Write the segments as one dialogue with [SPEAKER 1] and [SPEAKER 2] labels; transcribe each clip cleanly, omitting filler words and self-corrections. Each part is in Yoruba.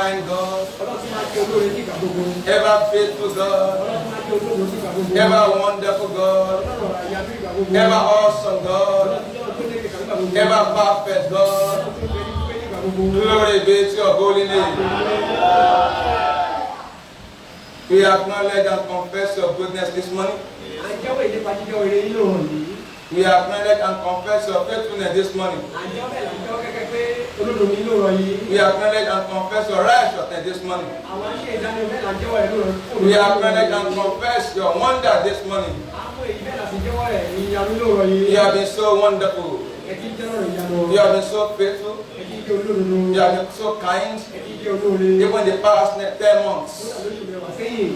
[SPEAKER 1] kind God, ever faithful God, ever wonderful God, ever awesome God, ever perfect God. Glory be to your holy name. We acknowledge and confess your goodness this morning. We acknowledge and confess your faithfulness this morning. We acknowledge and confess your righteousness this morning. We acknowledge and confess your wonder this morning. You have been so wonderful. You have been so faithful. You have been so kind. Even the past 10 months.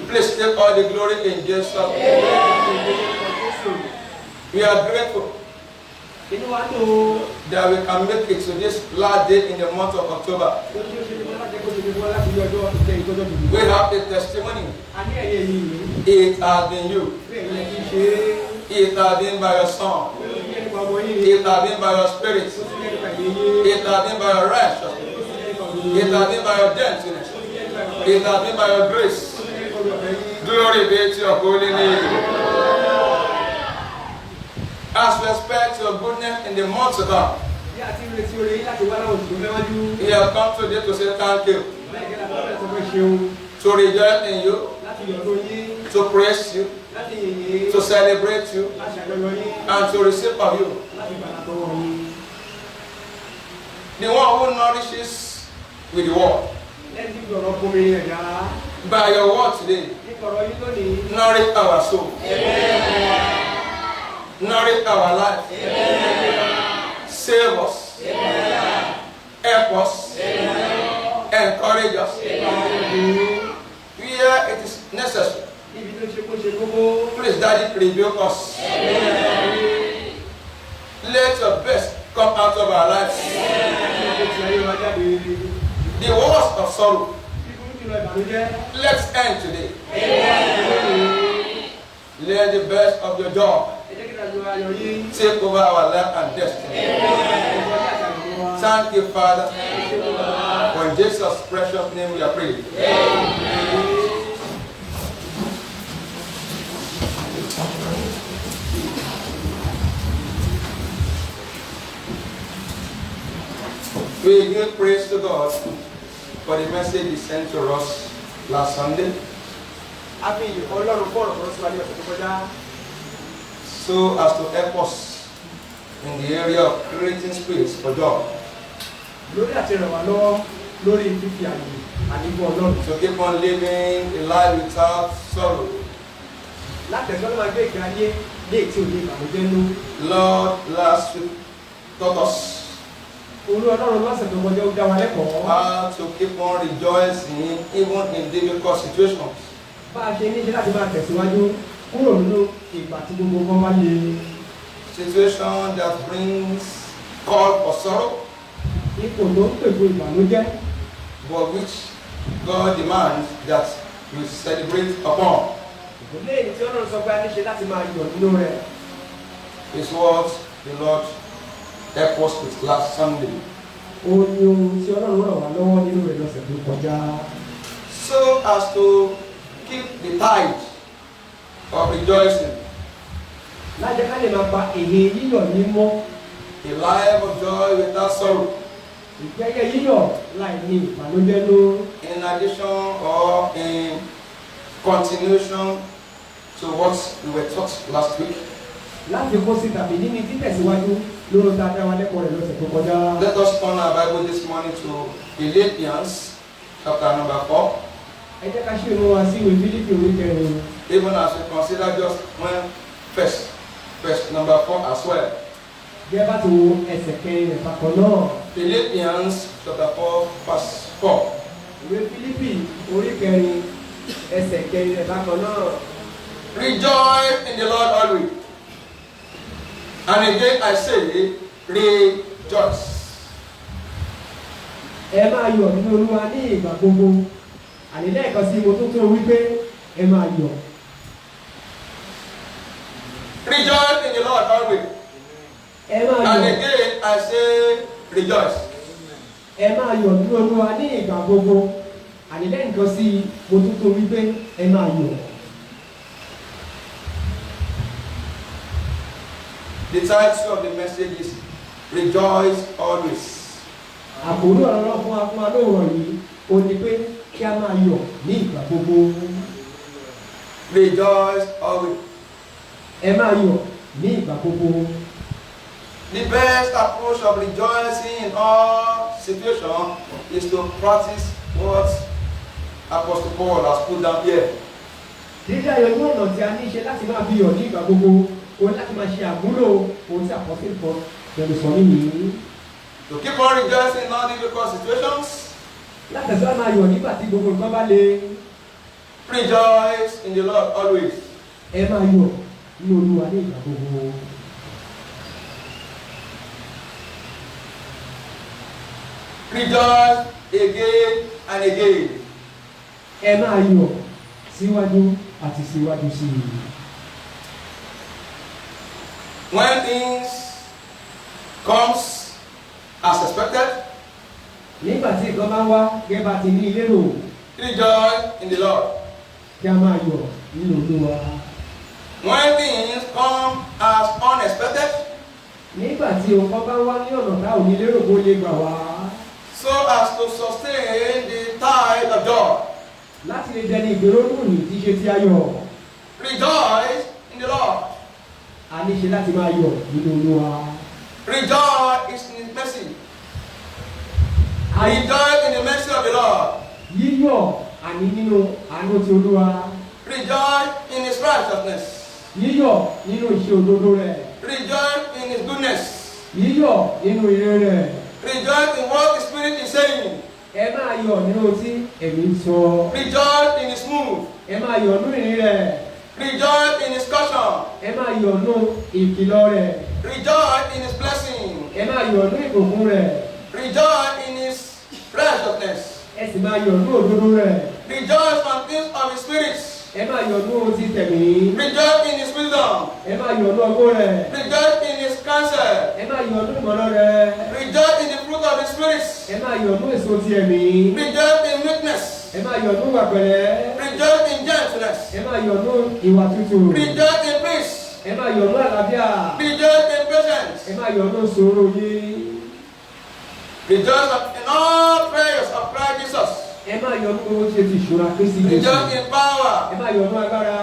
[SPEAKER 1] Please take all the glory in Jesus' name. We are grateful that we can make it to this last day in the month of October. We have a testimony. It has been you. It has been by your Son. It has been by your Spirit. It has been by your righteousness. It has been by your gentleness. It has been by your grace. Glory be to your holy name. As we expect your goodness in the months to come, we have come today to say thank you, to rejoice in you, to praise you, to celebrate you, and to receive from you. The one who nourishes with the word. By your word today, nourish our soul. Nourish our life. Save us. Help us. Encourage us. Where it is necessary, please, Daddy, rebuke us. Let your best come out of our lives. The worst of sorrow, let's end today. Let the best of your job take over our life and destiny. Thank you, Father. For in Jesus' precious name we are praying. We give praise to God for the message He sent to us last Sunday. So as to help us in the area of creating space for God. To keep on living a life without sorrow. Lord, last week taught us how to keep on rejoicing even in difficult situations. Situation that brings call for sorrow, but which God demands that we celebrate upon. Is what the Lord helped us with last Sunday. So as to keep the tide of rejoicing, a life of joy without sorrow, in addition or in continuation to what we were taught last week. Let us turn our Bible this morning to Philippians chapter number 4. Even as we consider just one verse number 4 as well. Philippians chapter 4 verse 4. Rejoice in the Lord always. And again I say, rejoice. Rejoice in the Lord always. And again I say, rejoice.
[SPEAKER 2] àní lẹ́yìn kan sí mo tún tó wípé ẹ máa yọ̀.
[SPEAKER 1] The title of the message is Rejoice Always.
[SPEAKER 2] Àkòrí ọ̀rọ̀ fún alóòrọ̀ yìí ó ní pé kí a máa yọ̀ ní ìgbà gbogbo.
[SPEAKER 1] Rejoice always.
[SPEAKER 2] Ẹ máa yọ̀ ní ìgbà gbogbo.
[SPEAKER 1] The best approach of rejoicing in all situations is to practice what Apostle Paul has put down here.
[SPEAKER 2] Dídá ìyọ̀nú ọ̀nà tí a ní ṣe láti máa fi yọ̀ ní ìgbà gbogbo, òun láti máa ṣe àmúlò ohun tí Apostle Paul pẹ̀lú sọ nìyí.
[SPEAKER 1] To keep on rejoicing in all difficult situations.
[SPEAKER 2] Látẹ̀sọ́ máa yọ̀ nígbà tí gbogbo nǹkan bá le.
[SPEAKER 1] Rejoice in the Lord always.
[SPEAKER 2] Ẹ máa yọ̀ ní Olúwa ní ìgbà gbogbo.
[SPEAKER 1] Rejoice again and again.
[SPEAKER 2] Ẹ máa yọ̀ síwájú àti síwájú sí i.
[SPEAKER 1] When things comes as expected,
[SPEAKER 2] nígbà tí nǹkan bá wá gẹ́gẹ́ bá ti ní ilé rò.
[SPEAKER 1] Rejoice in the Lord.
[SPEAKER 2] Kí a máa yọ̀ nínú Olúwa.
[SPEAKER 1] When things come as unexpected,
[SPEAKER 2] nígbà tí nǹkan bá wá ní ọ̀nà tá ò ní lérò bó lè gbà wá.
[SPEAKER 1] so as to sustain the tide of joy.
[SPEAKER 2] Láti lè dẹni ìgbérònú ní tí ṣe ti ayọ̀.
[SPEAKER 1] Rejoice in the Lord.
[SPEAKER 2] A ní ṣe láti máa yọ̀ nínú Olúwa.
[SPEAKER 1] Rejoice in His mercy. Rejoice in the mercy of the Lord.
[SPEAKER 2] Yíyọ̀ àní nínú àánú ti Olúwa.
[SPEAKER 1] Rejoice in His righteousness.
[SPEAKER 2] Yíyọ̀ nínú ìṣe òdodo rẹ̀.
[SPEAKER 1] Rejoice in His goodness.
[SPEAKER 2] Yíyọ̀ nínú ire rẹ̀.
[SPEAKER 1] Rejoice in what the Spirit is saying.
[SPEAKER 2] Ẹ máa yọ̀ nínú tí ẹ̀mí ń sọ.
[SPEAKER 1] Rejoice in His move.
[SPEAKER 2] Ẹ máa yọ̀ nínú ìrìn rẹ̀.
[SPEAKER 1] Rejoice in His caution.
[SPEAKER 2] Ẹ máa yọ̀ nínú ìkìlọ̀ rẹ̀.
[SPEAKER 1] Rejoice in His blessing.
[SPEAKER 2] Ẹ máa yọ̀ nínú ìbùkún rẹ̀.
[SPEAKER 1] Rejoice in His righteousness.
[SPEAKER 2] Ẹ sì máa yọ̀ nínú òdodo rẹ̀.
[SPEAKER 1] Rejoice on things of His Spirit.
[SPEAKER 2] Ẹ máa yọ̀ nínú ohun tí tẹ̀mí.
[SPEAKER 1] Rejoice in His wisdom.
[SPEAKER 2] Ẹ máa yọ̀ nínú ọgbọ́n rẹ̀.
[SPEAKER 1] Rejoice in His counsel.
[SPEAKER 2] Ẹ máa yọ̀ nínú ìmọ̀ràn rẹ̀.
[SPEAKER 1] Rejoice in the fruit of the Spirit.
[SPEAKER 2] Ẹ máa yọ̀ nínú èso ti ẹ̀mí.
[SPEAKER 1] Rejoice in meekness.
[SPEAKER 2] Ẹ máa yọ̀ nínú ìwà pẹ̀lẹ́.
[SPEAKER 1] Rejoice in gentleness.
[SPEAKER 2] Ẹ máa yọ̀ nínú ìwà tútù.
[SPEAKER 1] Rejoice in peace.
[SPEAKER 2] Ẹ máa yọ̀ nínú àlàáfíà.
[SPEAKER 1] Rejoice in patience.
[SPEAKER 2] Ẹ máa yọ̀ nínú sùúrù yìí.
[SPEAKER 1] Rejoice in all prayers of Christ Jesus.
[SPEAKER 2] Ẹ máa yọ̀ nínú owó ṣe ti ìṣúra Kristi Jésù.
[SPEAKER 1] Rejoice in power.
[SPEAKER 2] Ẹ máa yọ̀ nínú agbára.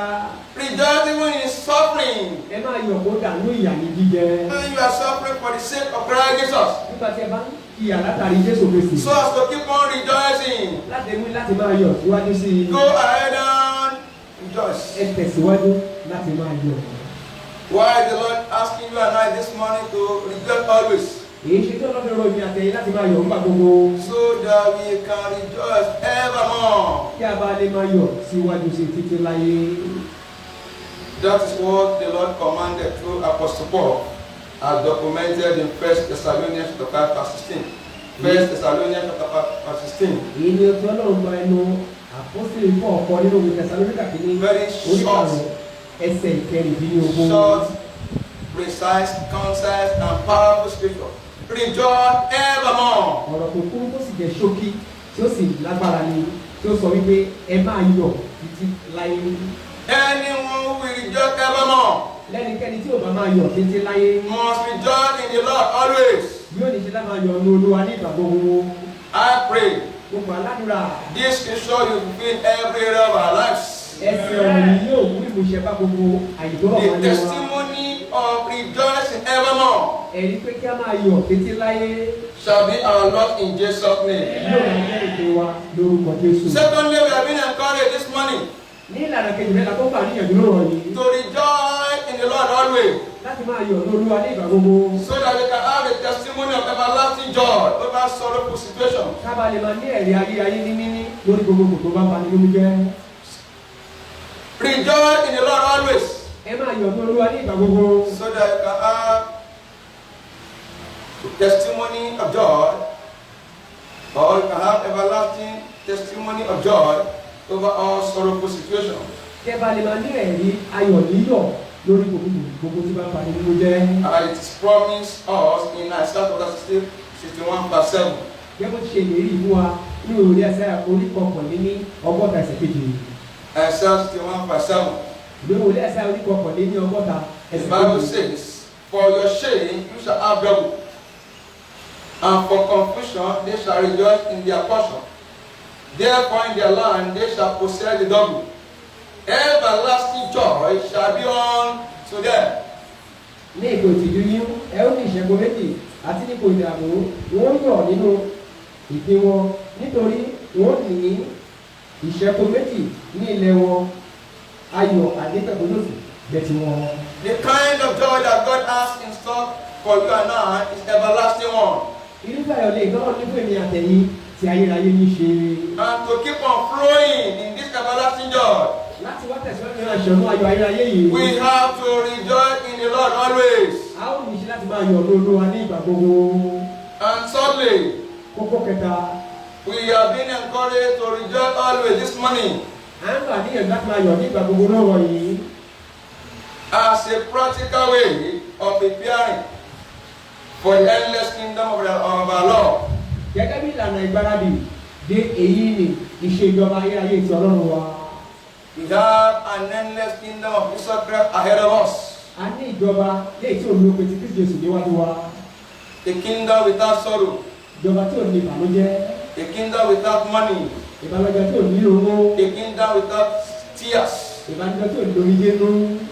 [SPEAKER 1] Rejoice even in suffering.
[SPEAKER 2] Ẹ máa yọ̀ kó dànù ìyà ní jíjẹ.
[SPEAKER 1] When you are suffering for the sake of Christ Jesus.
[SPEAKER 2] Nígbà tí ẹ bá ń ìyà látàrí Jésù Kristi.
[SPEAKER 1] So as to keep on rejoicing.
[SPEAKER 2] Láti máa yọ̀ síwájú sí i.
[SPEAKER 1] Go ahead and rejoice.
[SPEAKER 2] Ẹ tẹ̀síwájú láti máa yọ̀.
[SPEAKER 1] Why is the Lord asking you and I this morning to rejoice always?
[SPEAKER 2] Èyí ṣe tó lọ́dọ̀ rọ̀ mi àtẹ̀yìn láti máa yọ̀ nígbà gbogbo.
[SPEAKER 1] So that we can rejoice evermore.
[SPEAKER 2] Kí a bá lè máa yọ̀ síwájú sí títí láyé.
[SPEAKER 1] That is what the Lord commanded through Apostle Paul, as documented in 1 Thessalonians chapter 5 verse 16. 1 Thessalonians chapter 5 verse 16.
[SPEAKER 2] Èyí ni ojú Ọlọ́run gba ẹnu àpọ́sítélì fún ọ̀pọ̀ nínú ìwé Tẹsalóníkà kìíní.
[SPEAKER 1] Very short,
[SPEAKER 2] ẹsẹ̀ ìkẹrìndínlógún.
[SPEAKER 1] short, precise, concise, and powerful scripture. Rejoice evermore.
[SPEAKER 2] Ọ̀rọ̀ tó kúrú tó sì jẹ́ ṣókí tí ó sì lágbára ni tí ó sọ wípé ẹ máa yọ̀ títí láyé.
[SPEAKER 1] Anyone who will rejoice evermore
[SPEAKER 2] Lẹ́nikẹ́ni tí ò bá máa yọ̀ títí láyé.
[SPEAKER 1] must rejoice in the Lord always.
[SPEAKER 2] Yóò ní ṣe lá máa yọ̀ ní Olúwa ní ìgbà gbogbo.
[SPEAKER 1] I pray
[SPEAKER 2] Gbogbo aládùúrà.
[SPEAKER 1] this scripture will fulfill every area of our lives.
[SPEAKER 2] Ẹsẹ̀ ọ̀rọ̀ yìí yóò mú ìmúṣẹ bá gbogbo àyíkọ́
[SPEAKER 1] The
[SPEAKER 2] ọ̀hún wa.
[SPEAKER 1] testimony of rejoicing evermore
[SPEAKER 2] Ẹ̀rí pé kí a máa yọ̀ títí láyé.
[SPEAKER 1] shall be our Lord in Jesus' name.
[SPEAKER 2] Yóò máa jẹ́ ètò wa lórúkọ Jésù.
[SPEAKER 1] Secondly, we have been encouraged this morning
[SPEAKER 2] Ní ìlànà kejì mẹ́ta tó gbà níyànjú lọ́rọ̀ yìí.
[SPEAKER 1] to rejoice in the Lord always,
[SPEAKER 2] Láti máa yọ̀ ní Olúwa ní ìgbà gbogbo.
[SPEAKER 1] so that we can have the testimony of everlasting joy over sorrowful situations.
[SPEAKER 2] Kábà lè máa ní ẹ̀rí ayérayé ní níní lórí gbogbo kò tó bá ń bani nínú jẹ́.
[SPEAKER 1] Rejoice in the Lord always,
[SPEAKER 2] Ẹ máa yọ̀ ní Olúwa ní ìgbà gbogbo.
[SPEAKER 1] so that you can have testimony of joy, or you can have everlasting testimony of joy over all sorrowful situations.
[SPEAKER 2] Kẹ́bà lè máa ní ẹ̀rí ayọ̀ níyọ̀ lórí gbogbo tí bá ń bani nínú jẹ́.
[SPEAKER 1] And it is promised us in Isaiah 61 verse 7.
[SPEAKER 2] Gẹ́gẹ́ bó ti ṣe ìlérí fún wa ní òwúrọ̀ ẹsẹ̀ orí kọkànléní ọgọ́ta ẹsẹ̀ kejì.
[SPEAKER 1] Isaiah 61:7.
[SPEAKER 2] Ìwé òwúrọ̀ ẹsẹ̀ orí kọkànléní ọgọ́ta
[SPEAKER 1] The
[SPEAKER 2] ẹsẹ̀
[SPEAKER 1] Bible
[SPEAKER 2] kejì.
[SPEAKER 1] says, "For your shame you shall have double, and for confusion they shall rejoice in their portion. Therefore in their land they shall possess the double. Everlasting joy shall be unto them."
[SPEAKER 2] Ní ipò ìtìjú yín ẹ ó ní ìṣẹ́gun méjì àti ní ipò ìdààmú wọ́n yọ̀ nínú ìpín wọn nítorí wọ́n ní ìṣẹ́gun méjì ní ilẹ̀ wọn ayọ̀ àdékẹ́gbọ́dọ̀sì bẹ̀tì wọn.
[SPEAKER 1] The kind of joy that God has in store for you and I is everlasting one.
[SPEAKER 2] Irúfẹ́ ayọ̀ lè gbọ́dọ̀ ní fún èmi àtẹ̀yìn tí ayérayé ní ṣe.
[SPEAKER 1] And to keep on flowing in this everlasting joy,
[SPEAKER 2] Láti wá tẹ̀síwájú nínú àṣọ̀nù ayọ̀ ayérayé yìí.
[SPEAKER 1] we have to rejoice in the Lord always.
[SPEAKER 2] A ó ní ṣe láti máa yọ̀ ní Olúwa ní ìgbà gbogbo.
[SPEAKER 1] And thirdly,
[SPEAKER 2] Kókó kẹta.
[SPEAKER 1] we are being encouraged to rejoice always this morning
[SPEAKER 2] À ń gbà níyànjú láti máa yọ̀ ní ìgbà gbogbo lọ́wọ́ yìí.
[SPEAKER 1] as a practical way of preparing for the endless kingdom of our Lord.
[SPEAKER 2] Gẹ́gẹ́ bí ìlànà ìgbáradì dé èyí ni ìṣèjọba ayérayé ti Ọlọ́run wa.
[SPEAKER 1] We have an endless kingdom of Jesus Christ ahead of us.
[SPEAKER 2] A ní ìjọba léyìí tí olùlópe ti Kristi Jésù níwájú wa.
[SPEAKER 1] A kingdom without sorrow.
[SPEAKER 2] Ìjọba tí ò ní ìbànújẹ́.
[SPEAKER 1] A kingdom without money.
[SPEAKER 2] Ìbànújẹ́ tí ò ní owó.
[SPEAKER 1] A kingdom without tears.
[SPEAKER 2] Ìbànújẹ́ tí ò ní omijé nú.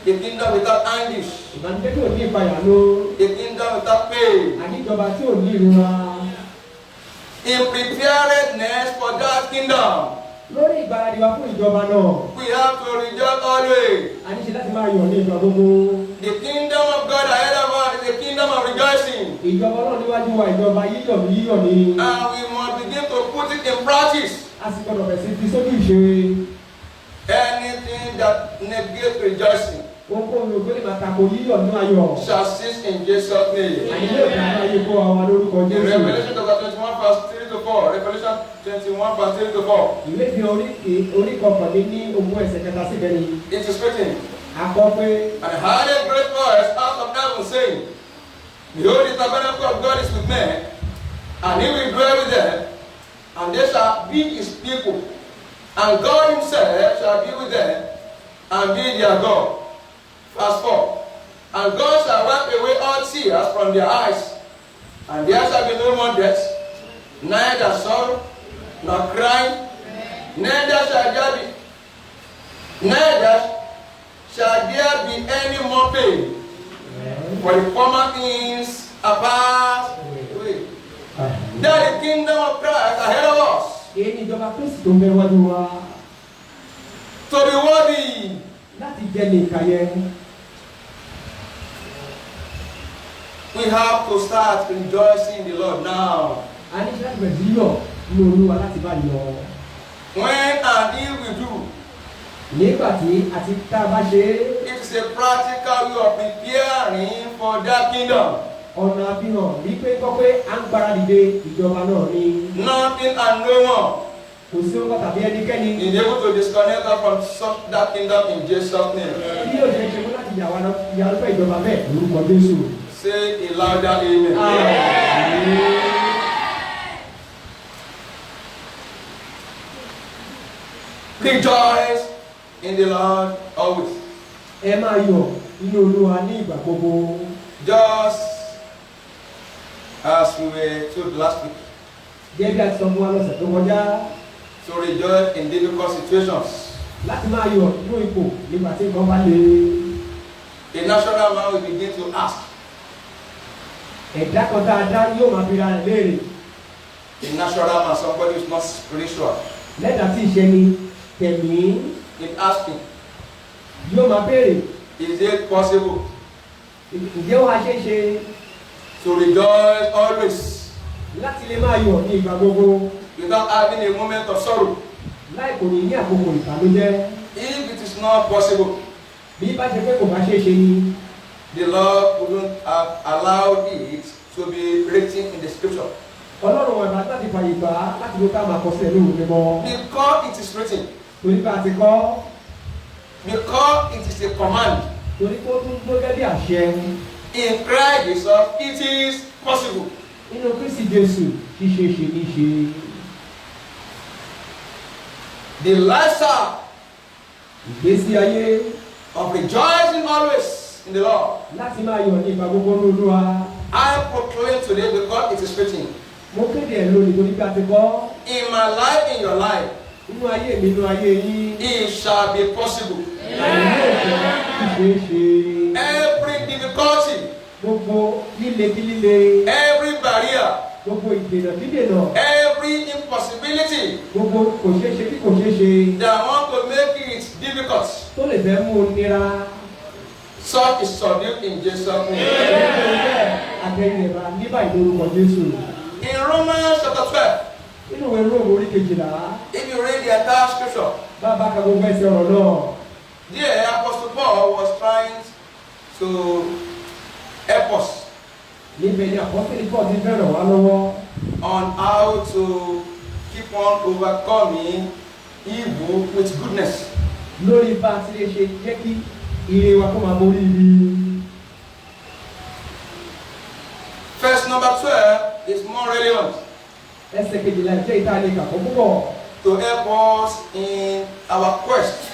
[SPEAKER 1] A kingdom without anguish.
[SPEAKER 2] Ìbànújẹ́ tí ò ní ìpayà nú.
[SPEAKER 1] A kingdom without pain.
[SPEAKER 2] Àní ìjọba tí ò ní ìrora.
[SPEAKER 1] In preparedness for that kingdom,
[SPEAKER 2] Lórí ìgbáradì wa fún ìjọba náà.
[SPEAKER 1] we have to rejoice always.
[SPEAKER 2] A ní ṣe láti máa yọ̀ ní ìgbà gbogbo.
[SPEAKER 1] The kingdom of God ahead of us is a kingdom of rejoicing.
[SPEAKER 2] Ìjọba náà níwájú wa ìjọba yíyọ̀ ní yíyọ̀ ní.
[SPEAKER 1] And we must begin to put it in practice.
[SPEAKER 2] A sì gbọdọ̀ bẹ̀rẹ̀ sí fi sójú ìṣe.
[SPEAKER 1] Anything that negates rejoicing
[SPEAKER 2] Ohunkóhun ló gbé lè máa tako yíyọ̀ ní ayọ̀.
[SPEAKER 1] shall cease in Jesus' name.
[SPEAKER 2] Àyè yóò dá ayé kó wa lórúkọ
[SPEAKER 1] In
[SPEAKER 2] Jésù.
[SPEAKER 1] Revelation chapter 21 verse 3 to 4. Revelation 21 verse 3 to 4.
[SPEAKER 2] Ìwé fi orí kọkànlé ní ogún ẹsẹ̀ kẹta síbẹ̀ ni.
[SPEAKER 1] It is written,
[SPEAKER 2] Akọ pé
[SPEAKER 1] "And I heard a great voice out of heaven saying, Behold, the tabernacle of God is with men, and he will dwell with them, and they shall be his people, and God himself shall be with them, and be their God." Verse 4. "And God shall wipe away all tears from their eyes, and there shall be no more death, neither sorrow, nor crying, neither shall there be any more pain, for the former things are passed away." That is the kingdom of Christ ahead of us.
[SPEAKER 2] èyí ni ìjọba Kristi tó ń bẹ wájú wa
[SPEAKER 1] To be worthy,
[SPEAKER 2] láti jẹ́ ní ìkàyẹ.
[SPEAKER 1] we have to start rejoicing in the Lord now.
[SPEAKER 2] A ní láti bẹ̀rẹ̀ sí yọ̀ ní Olúwa láti bá yọ̀.
[SPEAKER 1] When and if we do,
[SPEAKER 2] Nígbà tí àti tá a bá ṣe é,
[SPEAKER 1] it is a practical way of preparing for that kingdom.
[SPEAKER 2] ọ̀nà àfihàn wípé gbọ́ pé à ń gbáradìde ìjọba náà ni.
[SPEAKER 1] Nothing and no one
[SPEAKER 2] Kò sí ọkọ tàbí ẹnikẹ́ni
[SPEAKER 1] is able to disconnect us from that kingdom in Jesus' name.
[SPEAKER 2] tí yóò ṣe mú láti yà lọ́pẹ́ ìjọba bẹ́ẹ̀ lórúkọ Jésù.
[SPEAKER 1] Say a louder amen. Rejoice in the Lord always.
[SPEAKER 2] Ẹ máa yọ̀ nínú Olúwa ní ìgbà gbogbo.
[SPEAKER 1] Just as we were told last week,
[SPEAKER 2] Gẹ́gẹ́ bí a ti sọ fún wa lọ́sẹ̀ tó kọjá,
[SPEAKER 1] to rejoice in difficult situations.
[SPEAKER 2] láti máa yọ̀ nínú ipò nígbà tí nǹkan bá le.
[SPEAKER 1] A natural man will begin to ask.
[SPEAKER 2] Ẹ̀dá kan tá a dá yóò máa fi ra rẹ̀ léèrè.
[SPEAKER 1] A natural man, somebody who is not spiritual,
[SPEAKER 2] Lẹ́dàá tí ìṣe ni tẹ̀mí
[SPEAKER 1] in asking,
[SPEAKER 2] yóò máa béèrè.
[SPEAKER 1] is it possible
[SPEAKER 2] Ǹjẹ́ wàá ṣe é ṣe
[SPEAKER 1] to rejoice always
[SPEAKER 2] láti lè máa yọ̀ ní ìgbà gbogbo
[SPEAKER 1] without having a moment of sorrow?
[SPEAKER 2] láì kò ní ní àkókò ìbànújẹ́?
[SPEAKER 1] If it is not possible,
[SPEAKER 2] Bí bá ṣe pé kò bá ṣe é ṣe ni,
[SPEAKER 1] the Lord wouldn't have allowed it to be written in the scripture.
[SPEAKER 2] Ọlọ́run wọn ìbátan ti fàyè gbà á láti ló ká máa kọ sílẹ̀ lóhùn mímọ́.
[SPEAKER 1] Because it is written,
[SPEAKER 2] Torí bá a ti kọ́,
[SPEAKER 1] because it is a command,
[SPEAKER 2] torí kó tún tó gẹ́gẹ́ bí àṣẹ.
[SPEAKER 1] in Christ Jesus, it is possible.
[SPEAKER 2] Nínú Kristi Jésù ṣíṣe ṣe ní ṣe.
[SPEAKER 1] The lifestyle
[SPEAKER 2] ìgbésí ayé
[SPEAKER 1] of rejoicing always in the Lord.
[SPEAKER 2] láti máa yọ̀ ní ìgbà gbogbo ní Olúwa.
[SPEAKER 1] I proclaim today because it is written.
[SPEAKER 2] Mo kéde ẹ̀ lónìí torí pé a ti kọ́.
[SPEAKER 1] In my life, in your life,
[SPEAKER 2] Nínú ayé mi, nínú ayé yín.
[SPEAKER 1] it shall be possible.
[SPEAKER 2] Ṣeéṣe.
[SPEAKER 1] Every difficulty,
[SPEAKER 2] Gbogbo líle kí líle.
[SPEAKER 1] every barrier,
[SPEAKER 2] Gbogbo ìdènà kí dènà.
[SPEAKER 1] every impossibility
[SPEAKER 2] Gbogbo kò ṣeé ṣe kí kò ṣeé ṣe.
[SPEAKER 1] that want to make it difficult,
[SPEAKER 2] Tó lè fẹ́ mú un nira.
[SPEAKER 1] such is subdued in Jesus' name.
[SPEAKER 2] Àtẹ̀yìn rẹ̀ bá níbà ìlórúkọ Jésù.
[SPEAKER 1] In Romans chapter 12,
[SPEAKER 2] Nínú ìwé Róòmù orí 12,
[SPEAKER 1] if you read the entire scripture,
[SPEAKER 2] bàbá ka gbogbo ẹsẹ̀ ọ̀rọ̀ náà.
[SPEAKER 1] there Apostle Paul was trying to help us
[SPEAKER 2] Níbẹ̀ ni àpọ́sítélì Paul ti bẹ̀rẹ̀ wá lọ́wọ́.
[SPEAKER 1] on how to keep on overcoming evil with goodness.
[SPEAKER 2] Lórí bá a ti lè ṣe jẹ́ kí ire wa kó máa borí ibi.
[SPEAKER 1] Verse number 12 is more relevant
[SPEAKER 2] Ẹsẹ̀ 12 jẹ́ ìta lè kàkọ́ púpọ̀.
[SPEAKER 1] to help us in our quest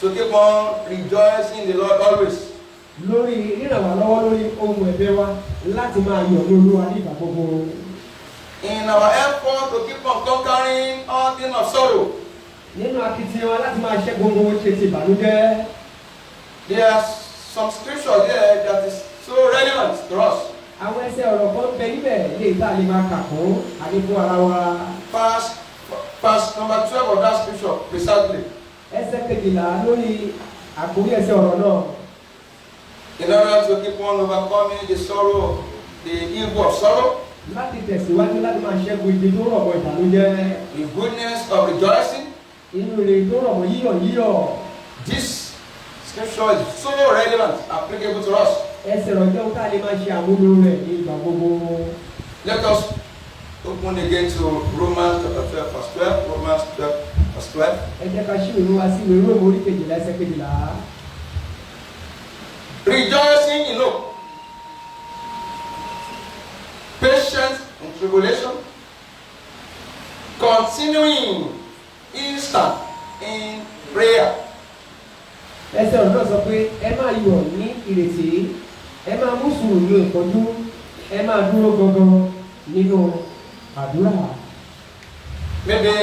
[SPEAKER 1] to keep on rejoicing in the Lord always.
[SPEAKER 2] Lórí ríràn wá lọ́wọ́ lórí ohun ẹ̀bẹ̀ wa láti máa yọ̀ ní Olúwa ní ìgbà gbogbo.
[SPEAKER 1] In our effort to keep on conquering all things of sorrow,
[SPEAKER 2] Nínú akitiyan wa láti máa ṣẹ́gun ohun ṣe ti ìbànújẹ́.
[SPEAKER 1] there are some scriptures there that is so relevant to us.
[SPEAKER 2] Àwọn ẹsẹ̀ ọ̀rọ̀ kan bẹ níbẹ̀ lè tá a lè máa kà fún àdínkù ara wa.
[SPEAKER 1] Verse number 12 of that scripture precisely.
[SPEAKER 2] Ẹsẹ̀ 12 lórí àkórí ẹsẹ̀ ọ̀rọ̀ náà.
[SPEAKER 1] In order to keep on overcoming the sorrow, the evil of sorrow,
[SPEAKER 2] Láti tẹ̀síwájú láti máa ṣẹ́gun ibi tó rọ̀ mọ́ ìbànújẹ́.
[SPEAKER 1] the goodness of rejoicing.
[SPEAKER 2] Inú rẹ̀ tó rọ̀ mọ́ yíyọ̀.
[SPEAKER 1] This scripture is so relevant, applicable to us.
[SPEAKER 2] Ẹsẹ̀ ọ̀rọ̀ jẹ́ ohun tá a lè máa ṣe àmúlò rẹ̀ ní ìgbà gbogbo.
[SPEAKER 1] Let us open again to Romans chapter 12, verse 12. Romans 12, verse 12.
[SPEAKER 2] Ẹ jẹ́ ká ṣí ìwé wa sí ìwé Róòmù orí 12 ẹsẹ̀ 12.
[SPEAKER 1] Rejoicing in hope, patience in tribulation, continuing instant in prayer.
[SPEAKER 2] Ẹsẹ̀ ọ̀rọ̀ náà sọ pé ẹ máa yọ̀ ní ìrètí, ẹ máa mú sùúrù ní ìpọ́njú, ẹ máa dúró gangan nínú àdúrà.
[SPEAKER 1] Maybe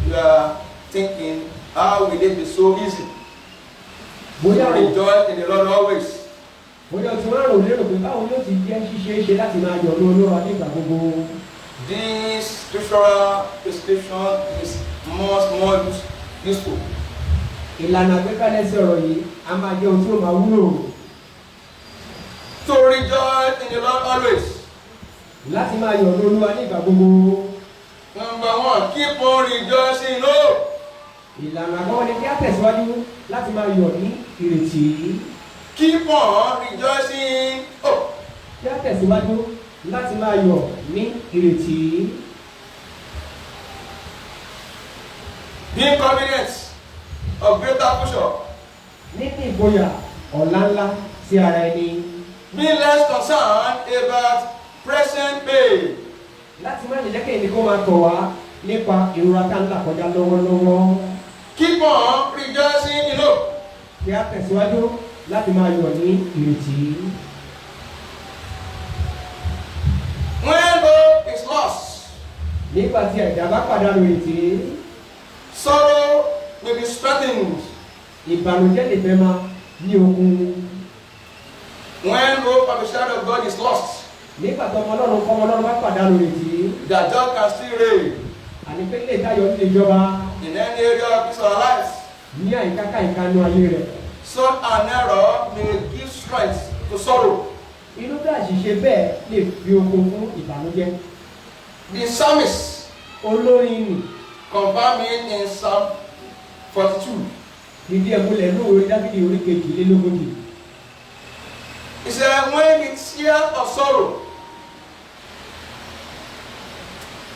[SPEAKER 1] you are thinking, how will it be so easy to
[SPEAKER 2] Bóyá o
[SPEAKER 1] rejoice in the Lord always?
[SPEAKER 2] bóyá o ti wá rò lérò pé báwo ni ó ti jẹ́ ṣíṣe láti máa yọ̀ ní Olúwa nígbà gbogbo.
[SPEAKER 1] This scriptural prescription is more useful.
[SPEAKER 2] Ìlànà àgbékalẹ̀ sí ọ̀rọ̀ yìí a máa jẹ́ ohun tí ó máa wúlò.
[SPEAKER 1] To rejoice in the Lord always.
[SPEAKER 2] Láti máa yọ̀ ní Olúwa nígbà gbogbo.
[SPEAKER 1] Number one, keep on rejoicing. No.
[SPEAKER 2] Ìlànà àkọ́kọ́ ni kí á tẹ̀síwájú láti máa yọ̀ ní ìrètí.
[SPEAKER 1] Keep on rejoicing. Oh.
[SPEAKER 2] Kí á tẹ̀síwájú láti máa yọ̀ ní ìrètí.
[SPEAKER 1] Being confident of greater future.
[SPEAKER 2] Níní ìgboyà ọ̀la ńlá sí ara ẹni.
[SPEAKER 1] Being less concerned about present pain.
[SPEAKER 2] Láti má lè jẹ́ kí ẹnì kan máa tọ̀ wá nípa ìrora tá ń là kọjá lọ́wọ́lọ́wọ́.
[SPEAKER 1] Keep on rejoicing in hope.
[SPEAKER 2] Kí á tẹ̀síwájú láti máa yọ̀ ní ìrètí.
[SPEAKER 1] When hope is lost,
[SPEAKER 2] Nígbà tí ẹ̀dá bá pàdánù ìrètí,
[SPEAKER 1] sorrow may be strengthened.
[SPEAKER 2] ìbànújẹ́ lè fẹ́ máa ní okun.
[SPEAKER 1] When hope of the child of God is lost,
[SPEAKER 2] Nígbà tó ọmọ Ọlọ́run bá pàdánù ìrètí,
[SPEAKER 1] that God can still reign
[SPEAKER 2] àní pé ilé ìdáyọ̀ nílé ìjọba
[SPEAKER 1] in any area of his or her life.
[SPEAKER 2] ní àyíká káyìíká ayé rẹ̀.
[SPEAKER 1] Such an error may give strength to sorrow.
[SPEAKER 2] Inú bí àṣìṣe bẹ́ẹ̀ lè fi okun fún ìbànújẹ́.
[SPEAKER 1] The psalmist
[SPEAKER 2] Olórin nì
[SPEAKER 1] confirmed it in Psalm 42.
[SPEAKER 2] nídìí ẹ̀múlẹ̀ ní orí Dáfídì orí 22.
[SPEAKER 1] He said, when the tears of sorrow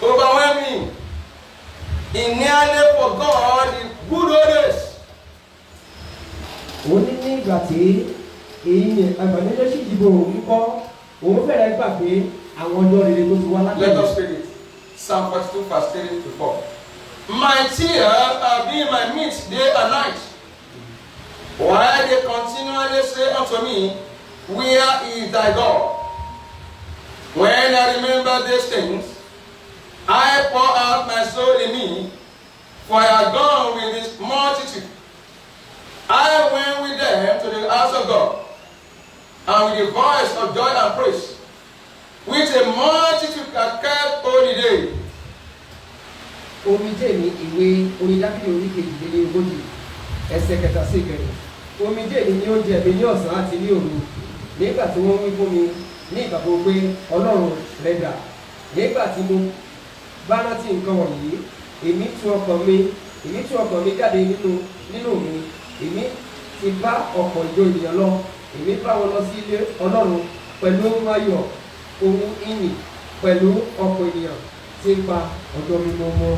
[SPEAKER 1] overwhelm me, he nearly forgot the good old days.
[SPEAKER 2] Ó ní ní ìgbà tí èyí ni ìbànújẹ́ sì dìbò òun kọ́, òun fẹ́rẹ̀ gbàgbé àwọn ọjọ́ rere tó ti wá
[SPEAKER 1] Let
[SPEAKER 2] látọ̀dọ̀.
[SPEAKER 1] us read it. Psalm 42, verse 3 to 4. My tears have been my meat day and night, while they continually say unto me, Where is thy God? When I remember these things, I pour out my soul in me, for I have gone with this multitude. I went with them to the house of God, and with the voice of joy and praise, which a multitude that kept holy day.
[SPEAKER 2] Omijé ni ìwé orin Dáfídì orí kejìlélógójì ẹsẹ̀ kẹta sí ìkẹrin. Omijé ni ó jẹ mi ní ọ̀sán àti ní òru nígbà tí wọ́n wí fún mi ní ìgbà gbogbo pé Ọlọ́run rẹ̀ dà. Nígbà tí mo bá rántí nǹkan wọ̀nyí, èmi tú ọkàn mi jáde nínú mi. Èmi ti bá ọ̀pọ̀ ìjọ ènìyàn lọ. Èmi bá wọn lọ sí ilé Ọlọ́run pẹ̀lú ohun ayọ̀, ohun ìyìn pẹ̀lú ọ̀pọ̀ ènìyàn tí ń pa ọ̀dọ̀ mi mọ́.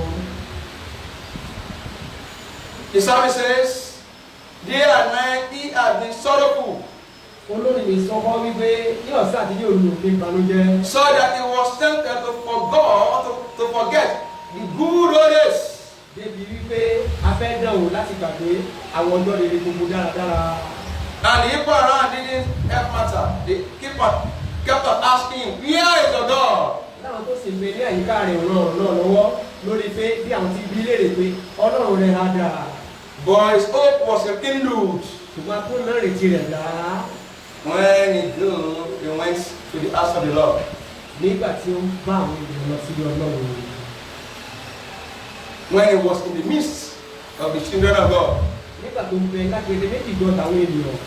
[SPEAKER 1] The psalmist says, Day and night he has been sorrowful.
[SPEAKER 2] Olórin mi sọ fún wípé ní ọ̀sán àti ní òru ní ìbànújẹ́.
[SPEAKER 1] So that he was tempted to forget the good old days.
[SPEAKER 2] Débi wípé a fẹ́ dánwò láti gbàgbé àwọn ọjọ́ rere gbogbo dáradára.
[SPEAKER 1] And the people around didn't help matter. They kept on asking him, Where is your God?
[SPEAKER 2] Láwọn tó sì ń bẹ ní àyíká rẹ̀ ràn náà lọ́wọ́ lórí pé bí àwọn ti bí léèrè pé Ọlọ́run rẹ̀ á dà.
[SPEAKER 1] But his hope was rekindled.
[SPEAKER 2] Ṣùgbọ́n tó náà retí rẹ̀ dá.
[SPEAKER 1] When he went to the house of the Lord.
[SPEAKER 2] Nígbà tí ó ń bá àwọn ènìyàn lọ sí Ọlọ́run.
[SPEAKER 1] When he was in the midst of the children of God.
[SPEAKER 2] Nígbà tó ń bẹ lágbèdè méjì gbọ́ tàwọn ènìyàn.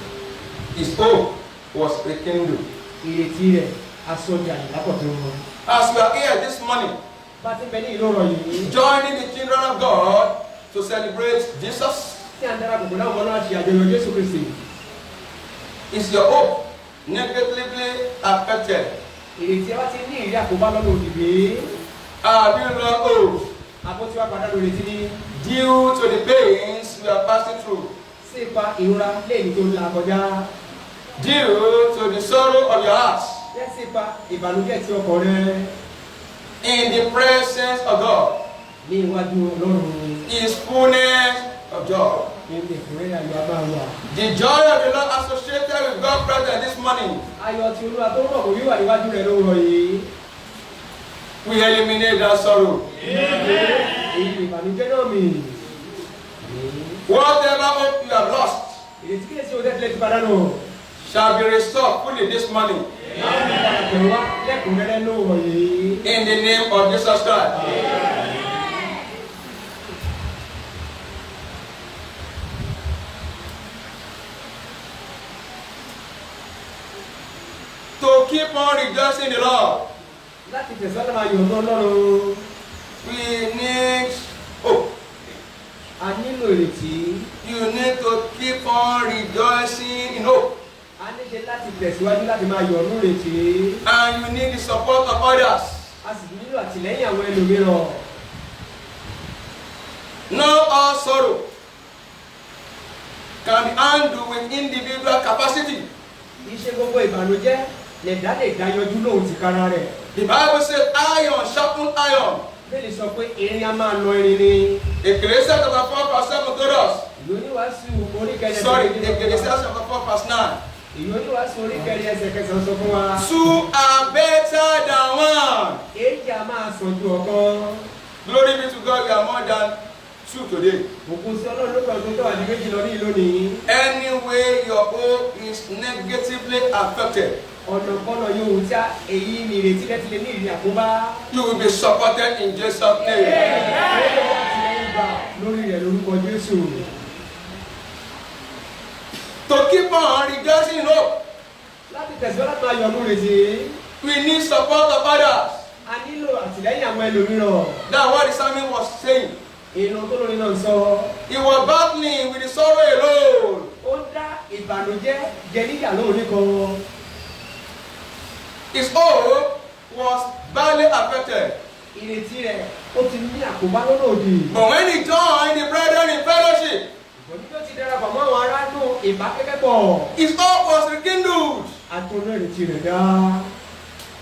[SPEAKER 1] His hope was rekindled.
[SPEAKER 2] Ìrètí rẹ̀ aṣọ́jà ìlápọ̀tẹ́ wọn.
[SPEAKER 1] As we are here this morning,
[SPEAKER 2] Bá ti bẹ ní ìlú ọ̀rọ̀ yìí.
[SPEAKER 1] joining the children of God to celebrate Jesus.
[SPEAKER 2] Tí a ń darapọ̀ pẹ̀lú àwọn ọmọ náà ṣe àjọyọ̀ Jésù Kristi.
[SPEAKER 1] Is your hope negatively affected?
[SPEAKER 2] Ìrètí wa ti ní ìrírí àkóbá lọ́nà òdìgbé.
[SPEAKER 1] Have you lost hope?
[SPEAKER 2] Àbótí wa padà lórí ti ní.
[SPEAKER 1] Due to the pains we are passing through.
[SPEAKER 2] Sí ipa ìrora lẹ́yìn tó ń la kọjá.
[SPEAKER 1] Due to the sorrow of your heart.
[SPEAKER 2] Jẹ́ sí ipa ìbànújẹ́ tí ọkọ rẹ.
[SPEAKER 1] In the presence of God.
[SPEAKER 2] Ní iwájú Ọlọ́run.
[SPEAKER 1] His fullness of joy.
[SPEAKER 2] Ní ìpínlẹ̀ ayọ̀ abá wà.
[SPEAKER 1] The joy of the Lord associated with God's presence this morning.
[SPEAKER 2] Ayọ̀ tí Olúwa tó rọ̀ kò wíwà níwájú rẹ̀ lówùrọ̀ yìí.
[SPEAKER 1] We eliminate that sorrow.
[SPEAKER 2] Èyí ìbànújẹ́ náà mi.
[SPEAKER 1] Whatever hope you have lost.
[SPEAKER 2] Ìrètí kí èsì òde tilẹ̀ ti padà nù.
[SPEAKER 1] Shall be restored fully this morning.
[SPEAKER 2] Àpẹ̀rù wa lẹ́kùnrẹ́rẹ́ lówùrọ̀ yìí.
[SPEAKER 1] In the name of Jesus Christ. To keep on rejoicing in the Lord.
[SPEAKER 2] Láti tẹ̀síwájú máa yọ̀ ọ́ Ọlọ́run.
[SPEAKER 1] We need hope.
[SPEAKER 2] A nílò ìrètí.
[SPEAKER 1] You need to keep on rejoicing in hope.
[SPEAKER 2] A ní ṣe láti tẹ̀síwájú láti máa yọ̀ ọ́ ìrètí.
[SPEAKER 1] And you need the support of others.
[SPEAKER 2] A sì nílò àtìlẹ́yìn àwọn ẹlòmíràn.
[SPEAKER 1] Not all sorrow can be handled with individual capacity.
[SPEAKER 2] Iṣẹ́ gbogbo ìbànújẹ́ lẹ̀dá lè dá yanjú lóhùn tìkára rẹ̀.
[SPEAKER 1] The Bible says iron sharpens iron.
[SPEAKER 2] Bẹ́ẹ̀ni sọ pé irin a máa lọ irin ni.
[SPEAKER 1] Ecclesiastes chapter 4 verse 7 told us.
[SPEAKER 2] Ìwé oníwàásù orí kẹrin
[SPEAKER 1] Sorry, Ecclesiastes chapter 4 verse 9.
[SPEAKER 2] Ìwé oníwàásù orí kẹrin ẹsẹ̀ kẹsàn-án sọ fún wa.
[SPEAKER 1] Two are better than one.
[SPEAKER 2] Èjì a máa sàn ju ọ̀kan.
[SPEAKER 1] Glory be to God, we are more than two today.
[SPEAKER 2] Òkú sí Ọlọ́run ló kàn tó tọ́ àdí méjì lọ ní ìlú nìyí.
[SPEAKER 1] Anyway, your hope is negatively affected.
[SPEAKER 2] Ọ̀nà kọ́nà yóò tí a èyí ni ìrètí lẹ́tí lé ní ìrìn àkóbá.
[SPEAKER 1] You will be supported in Jesus' name.
[SPEAKER 2] Lórí rẹ̀ lórúkọ Jésù.
[SPEAKER 1] To keep on rejoicing in hope,
[SPEAKER 2] Láti tẹ̀síwájú láti máa yọ̀ ọ́ ìrètí.
[SPEAKER 1] we need support of others.
[SPEAKER 2] A nílò àtìlẹ́yìn àwọn ẹlòmíràn.
[SPEAKER 1] That's what the psalmist was saying.
[SPEAKER 2] Ìnà tó lórí náà sọ.
[SPEAKER 1] He was battling with the sorrow alone.
[SPEAKER 2] Ó dá ìbànújẹ́ jẹ níyà lóhùn nìkan.
[SPEAKER 1] His hope was badly affected.
[SPEAKER 2] Ìrètí rẹ̀ ó ti ní àkóbá lọ́nà òdì.
[SPEAKER 1] But when he joined the brethren in fellowship,
[SPEAKER 2] Ìgbọ̀n tó ti darapọ̀ mọ́ àwọn aráàlú ìbákẹ́kẹ́ pọ̀.
[SPEAKER 1] his hope was rekindled.
[SPEAKER 2] Àtúndọ̀ ìrètí rẹ̀ dá.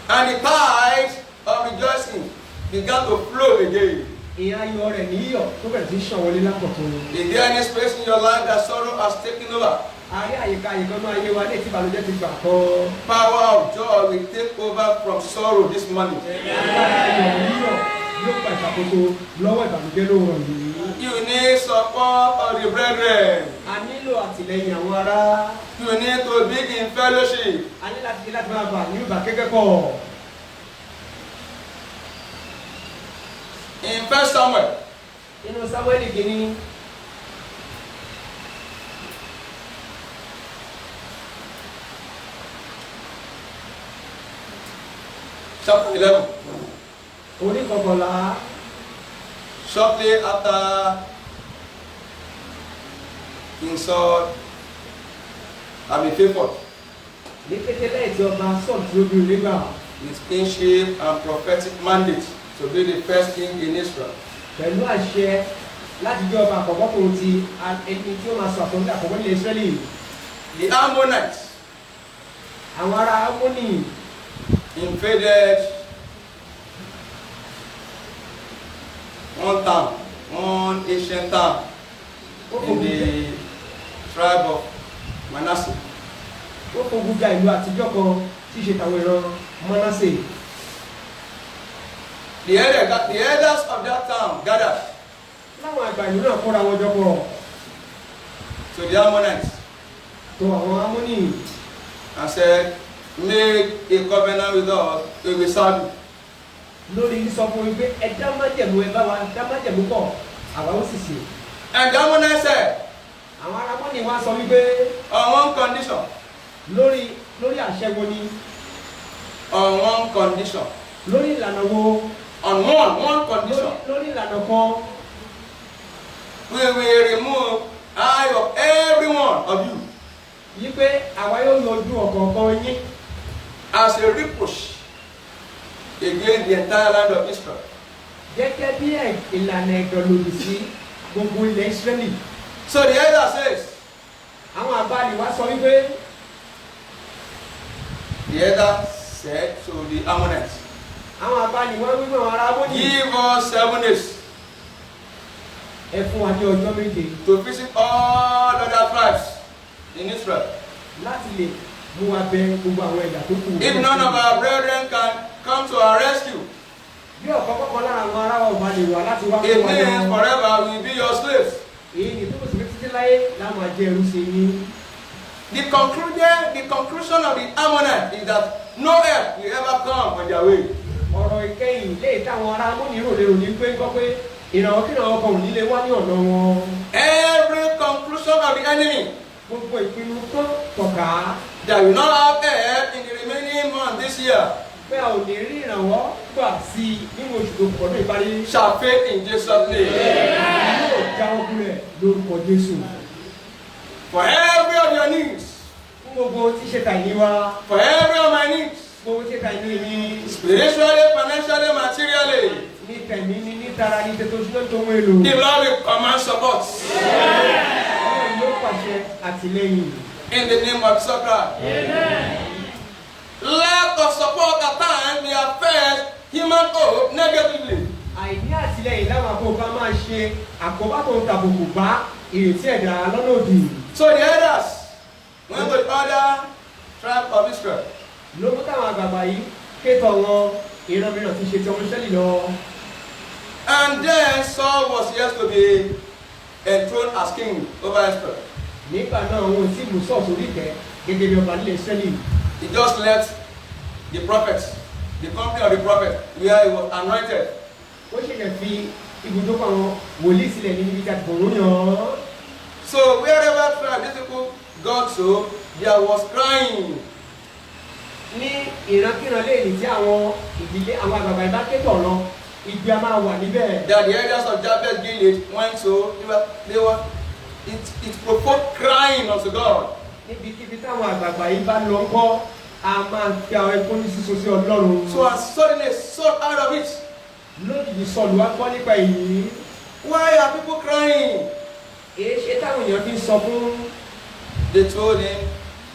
[SPEAKER 1] And the tide of rejoicing began to flow again.
[SPEAKER 2] ìyẹn ayọ̀ rẹ̀ níyọ̀ tó bẹ̀rẹ̀ sí ṣàn wọlé lápọ̀tún.
[SPEAKER 1] Is there any space in your life that sorrow has taken over?
[SPEAKER 2] àárín àyíká náà ayé wa ní ètí ìbànújẹ́ ti gbà kọ́.
[SPEAKER 1] Power of joy will take over from sorrow this morning.
[SPEAKER 2] ayọ̀ níyọ̀ yóò gba ìṣàkóso lọ́wọ́ ìbànújẹ́ lóòrọ̀ yìí.
[SPEAKER 1] You need support of the brethren.
[SPEAKER 2] a nílò àtìlẹ́yìn àwọn ará.
[SPEAKER 1] You need to be in fellowship.
[SPEAKER 2] a ní láti máa bà ní ìgbà kẹ́kẹ́kọ̀ọ́.
[SPEAKER 1] In 1 Samuel,
[SPEAKER 2] inú Sámúẹ́lì kìíní.
[SPEAKER 1] chapter 11.
[SPEAKER 2] orí kọkànlá.
[SPEAKER 1] Shortly after King Saul had been favored
[SPEAKER 2] ní kété lẹ́yìn tí ọba Sọ́ọ̀lù tí ó bí onígbà.
[SPEAKER 1] with kingship and prophetic mandate to be the first king in Israel.
[SPEAKER 2] pẹ̀lú àṣẹ láti jẹ́ ọba àkọ́kọ́ tó ti ẹni tí ó máa sọ àtọ́jú àkọ́kọ́ nílẹ̀ Ísírẹ́lì.
[SPEAKER 1] The Ammonites
[SPEAKER 2] àwọn ará Ámónì
[SPEAKER 1] invaded one ancient town in the tribe of Manasseh.
[SPEAKER 2] ó fogun ja ìlú àtijọ́ kan tí í ṣe tàwọn ìran Mánásè.
[SPEAKER 1] The elders of that town gathered
[SPEAKER 2] láwọn àgbà ìlú náà kóra wọn jọ pọ̀
[SPEAKER 1] to the Ammonites
[SPEAKER 2] tó àwọn Ámónì
[SPEAKER 1] and said, make a covenant with us, we will serve you.
[SPEAKER 2] lórí sọ fún mi pé ẹ dá májẹ̀mú ẹ bá wa dá májẹ̀mú pọ̀ àwa ó sì ṣe.
[SPEAKER 1] And the Ammonites said,
[SPEAKER 2] àwọn ará Ámónì wá sọ wípé
[SPEAKER 1] on one condition,
[SPEAKER 2] lórí àṣẹ wo ni
[SPEAKER 1] on one condition,
[SPEAKER 2] lórí ìlànà wo
[SPEAKER 1] on one condition,
[SPEAKER 2] lórí ìlànà kan
[SPEAKER 1] we will remove eye of every one of you
[SPEAKER 2] yí pé àwa yóò yọjú ọ̀kọ̀ọ̀kan yín
[SPEAKER 1] as a reproach against the entire land of Israel.
[SPEAKER 2] gẹ́gẹ́ bí ìlànà ìdọ̀lòdì sí gbogbo ilẹ̀ Ísírẹ́lì.
[SPEAKER 1] So the elder says,
[SPEAKER 2] àwọn àbálì wá sọ wípé
[SPEAKER 1] the elder said to the Ammonites,
[SPEAKER 2] àwọn àbálì wá wípé àwọn ará Ámónì
[SPEAKER 1] give us 7 days
[SPEAKER 2] ẹ fún wa ní ọjọ́ méje
[SPEAKER 1] to visit all other tribes in Israel.
[SPEAKER 2] láti lè mú wa bẹ̀ gbogbo àwọn ẹ̀yà tó kù.
[SPEAKER 1] If none of our brethren can come to our rescue,
[SPEAKER 2] bí ọ̀kọ̀ọ̀kan lára àwọn ará wa ò bá lè wà láti wá
[SPEAKER 1] it
[SPEAKER 2] fún wa
[SPEAKER 1] means
[SPEAKER 2] lọ.
[SPEAKER 1] forever we will be your slaves.
[SPEAKER 2] èyí ni tó kò sí pé títí láyé láwọn àjẹ ẹrú sí yín.
[SPEAKER 1] The conclusion of the Ammonites is that no help will ever come on their way.
[SPEAKER 2] ọ̀rọ̀ ìkẹyìn léè táwọn ará Ámónì rò ní pé gbọ́ pé ìrànwọ́ kí ìrànwọ́ kan ò ní lè wá ní ọ̀nà wọn.
[SPEAKER 1] Every conclusion of the enemy
[SPEAKER 2] gbogbo ìpinnu tó tọ̀ka
[SPEAKER 1] that will not have help in the remaining month this year
[SPEAKER 2] pé a ò ní rí ìrànwọ́ gbà sí i nínú oṣù tó pọ̀ ní ìparí.
[SPEAKER 1] shall fail in Jesus' name.
[SPEAKER 2] yóò jáwọ́ kulẹ̀ lórúkọ Jésù.
[SPEAKER 1] For every of your needs,
[SPEAKER 2] fún gbogbo tí ṣe tàìní wa
[SPEAKER 1] for every of my needs,
[SPEAKER 2] gbogbo tí ṣe tàìní mi
[SPEAKER 1] spiritually, financially, materially,
[SPEAKER 2] ní tẹ̀mí ní tara ní tètò ṣúná tó ń èlò.
[SPEAKER 1] the Lord will command support
[SPEAKER 2] Ọlọ́run ló pàṣẹ àtìlẹ́yìn.
[SPEAKER 1] in the name of Jesus Christ. Lack of support at times may affect human hope negatively.
[SPEAKER 2] àìní àtìlẹ́yìn láwọn àkókò máa ṣe àkóbá tó ń tàbùkù bá ìrètí ẹ̀dá lọ́nà òdì.
[SPEAKER 1] So the elders went to the other tribe of Israel.
[SPEAKER 2] ló mú táwọn àgbààgbà yìí kétọ̀ wọn ìran mìíràn ti ṣe ti ọmọ Ísírẹ́lì lọ.
[SPEAKER 1] And then Saul was yet to be enthroned as king over Israel.
[SPEAKER 2] nígbà náà wọn ò tí mú Sọ́ọ̀lù sórí ìtẹ́ gẹ́gẹ́ bí ọba nílẹ̀ Ísírẹ́lì.
[SPEAKER 1] He just left the prophet, the company of the prophet, where he was anointed.
[SPEAKER 2] ó ṣẹ̀ṣẹ̀ fi ibùdókọ̀ àwọn wòlíì sílẹ̀ níbi tí a ti bọ̀rọ̀ yàn án.
[SPEAKER 1] So wherever tribe these people got to, there was crying.
[SPEAKER 2] ní ìrankíran léèlì tí àwọn ìdílé àwọn àgbààgbà ìbá kétọ̀ lọ ìgbé a máa wà níbẹ̀.
[SPEAKER 1] That the elders of Jabez Gilead went to, it provoked crying unto God.
[SPEAKER 2] níbikíbi táwọn àgbààgbà yìí bá lọ kọ́ a máa fi àwọn ẹkún ní sísun sí Ọlọ́run.
[SPEAKER 1] So as suddenly Saul out of it.
[SPEAKER 2] lójijì Sọ́ọ̀lù wá gbọ́ nípa èyí.
[SPEAKER 1] Why are people crying?
[SPEAKER 2] èé ṣe táwọn èèyàn fi ń sọ fún.
[SPEAKER 1] They told him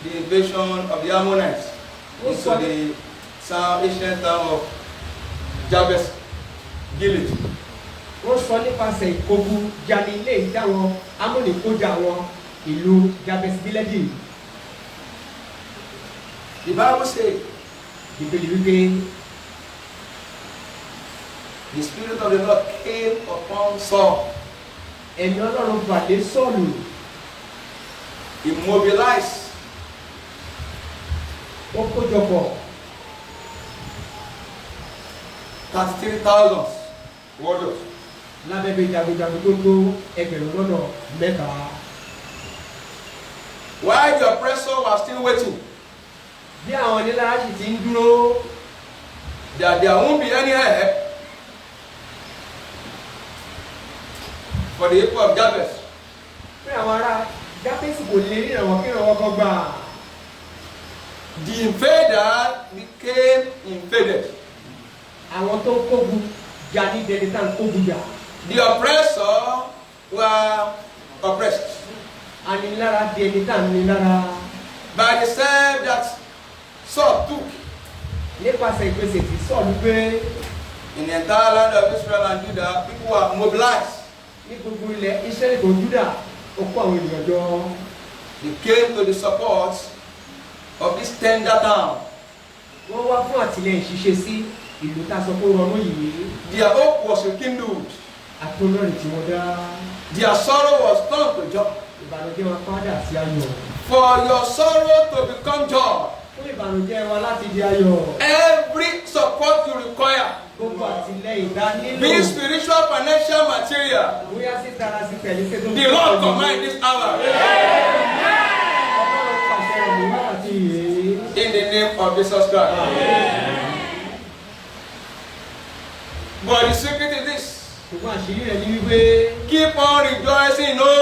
[SPEAKER 1] the invasion of the Ammonites into the ancient town of Jabez Gilead
[SPEAKER 2] wọ́n sọ nípasẹ̀ ìkógun jani ilé ìdáwọn amúnìkójà àwọn ìlú Jabes Gileadi.
[SPEAKER 1] The Bible says,
[SPEAKER 2] Ìbéèrè wípé
[SPEAKER 1] the Spirit of the Lord came upon Saul.
[SPEAKER 2] ẹ̀mí Ọlọ́run pàdé Sọ́ọ̀lù.
[SPEAKER 1] He mobilized
[SPEAKER 2] Ó kójọpọ̀
[SPEAKER 1] 33,000 warriors.
[SPEAKER 2] lábẹ́bẹ́ jagunjagun tó tó ẹgbẹ̀rún lọ́nà mẹ́ta.
[SPEAKER 1] While the oppressor was still waiting,
[SPEAKER 2] Bí àwọn onílára sì ti ń dúró,
[SPEAKER 1] that there won't be any help for the people of Jabes.
[SPEAKER 2] pé àwọn ará Jábésì kò lè rí ìrànwọ́ kí ìrànwọ́ kan gbà.
[SPEAKER 1] The invader became invaded.
[SPEAKER 2] Àwọn tó ń kógun jà ní dẹni tá ń kógun jà.
[SPEAKER 1] The oppressor were oppressed
[SPEAKER 2] Anilára di ẹni tá ń nilára.
[SPEAKER 1] by the step that Saul took
[SPEAKER 2] Nípasẹ̀ ìpèsè tí Sọ́ọ̀lù gbé
[SPEAKER 1] in the entire land of Israel and Judah. People were mobilized.
[SPEAKER 2] ní gbogbo ilẹ̀ Ísírẹ́lì tó Júdà, ó kó àwọn ènìyàn jọ.
[SPEAKER 1] They came to the support of this tender town.
[SPEAKER 2] Wọ́n wá fún àtìlẹ́yìn ṣíṣe sí ìlú tá a sọ pé ó rọrùn yìí.
[SPEAKER 1] Their hope was rekindled.
[SPEAKER 2] Àtúnlọ́rìn tí wọ́n dá.
[SPEAKER 1] Their sorrow was turned to joy.
[SPEAKER 2] Ìbànújẹ́ wọn padà sí ayọ̀.
[SPEAKER 1] For your sorrow to become joy,
[SPEAKER 2] Fún ìbànújẹ́ wa láti di ayọ̀.
[SPEAKER 1] every support you require,
[SPEAKER 2] Gbogbo àtìlẹ́yìn dá nílò.
[SPEAKER 1] be spiritual, financial, material,
[SPEAKER 2] Bóyá sí tara sí tẹ̀lé sí tó.
[SPEAKER 1] the Lord command this hour
[SPEAKER 2] Ọlọ́run pàṣẹ ìlú àti ìyè.
[SPEAKER 1] in the name of Jesus Christ. But the secret is this:
[SPEAKER 2] Ṣùgbọ́n àṣírí rẹ̀ ní wípé
[SPEAKER 1] keep on rejoicing. No,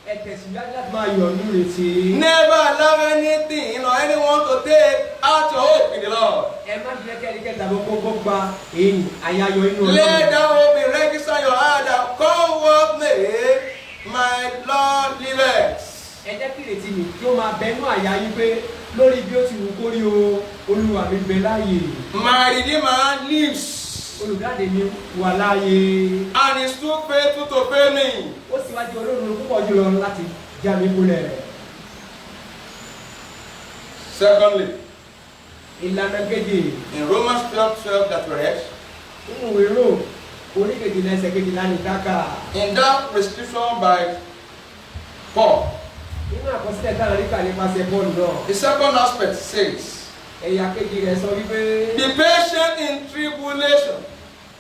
[SPEAKER 2] ẹ tẹ̀síwájú láti máa yọ̀ ní ìrètí.
[SPEAKER 1] never allow anything or anyone to take out your hope in the Lord.
[SPEAKER 2] Ẹ má fi kẹ́kẹ́ tàbí gbogbo gba èyí àyàyọ̀ inú
[SPEAKER 1] Let that hope be registered in your heart that come what may, my Lord liveth.
[SPEAKER 2] Ẹ jẹ́ kí ìrètí mi kí ó máa bẹnu àyà yín pé lórí bí ó ti wù kó rí o, Olúwa mi bẹ láàyè.
[SPEAKER 1] My Redeemer lives
[SPEAKER 2] Olùdáde mi wà láàyè.
[SPEAKER 1] and is too faithful to fail me.
[SPEAKER 2] Ó sì wá di Ọlọ́run púpọ̀ jùlọ láti já mi kulẹ̀.
[SPEAKER 1] Secondly,
[SPEAKER 2] Ìlànà kejì
[SPEAKER 1] in Romans 12:12 that we read,
[SPEAKER 2] nínú ìwé Ró orí kejìlá ẹsẹ̀ kejìlá ní káàkà.
[SPEAKER 1] in that prescription by Paul,
[SPEAKER 2] Nínú àkọsílẹ̀ táwọn rí kà nípasẹ̀ Pọ́ọ̀lù náà.
[SPEAKER 1] the second aspect says,
[SPEAKER 2] Ẹ̀yà kejì rẹ̀ sọ wípé
[SPEAKER 1] be patient in tribulation.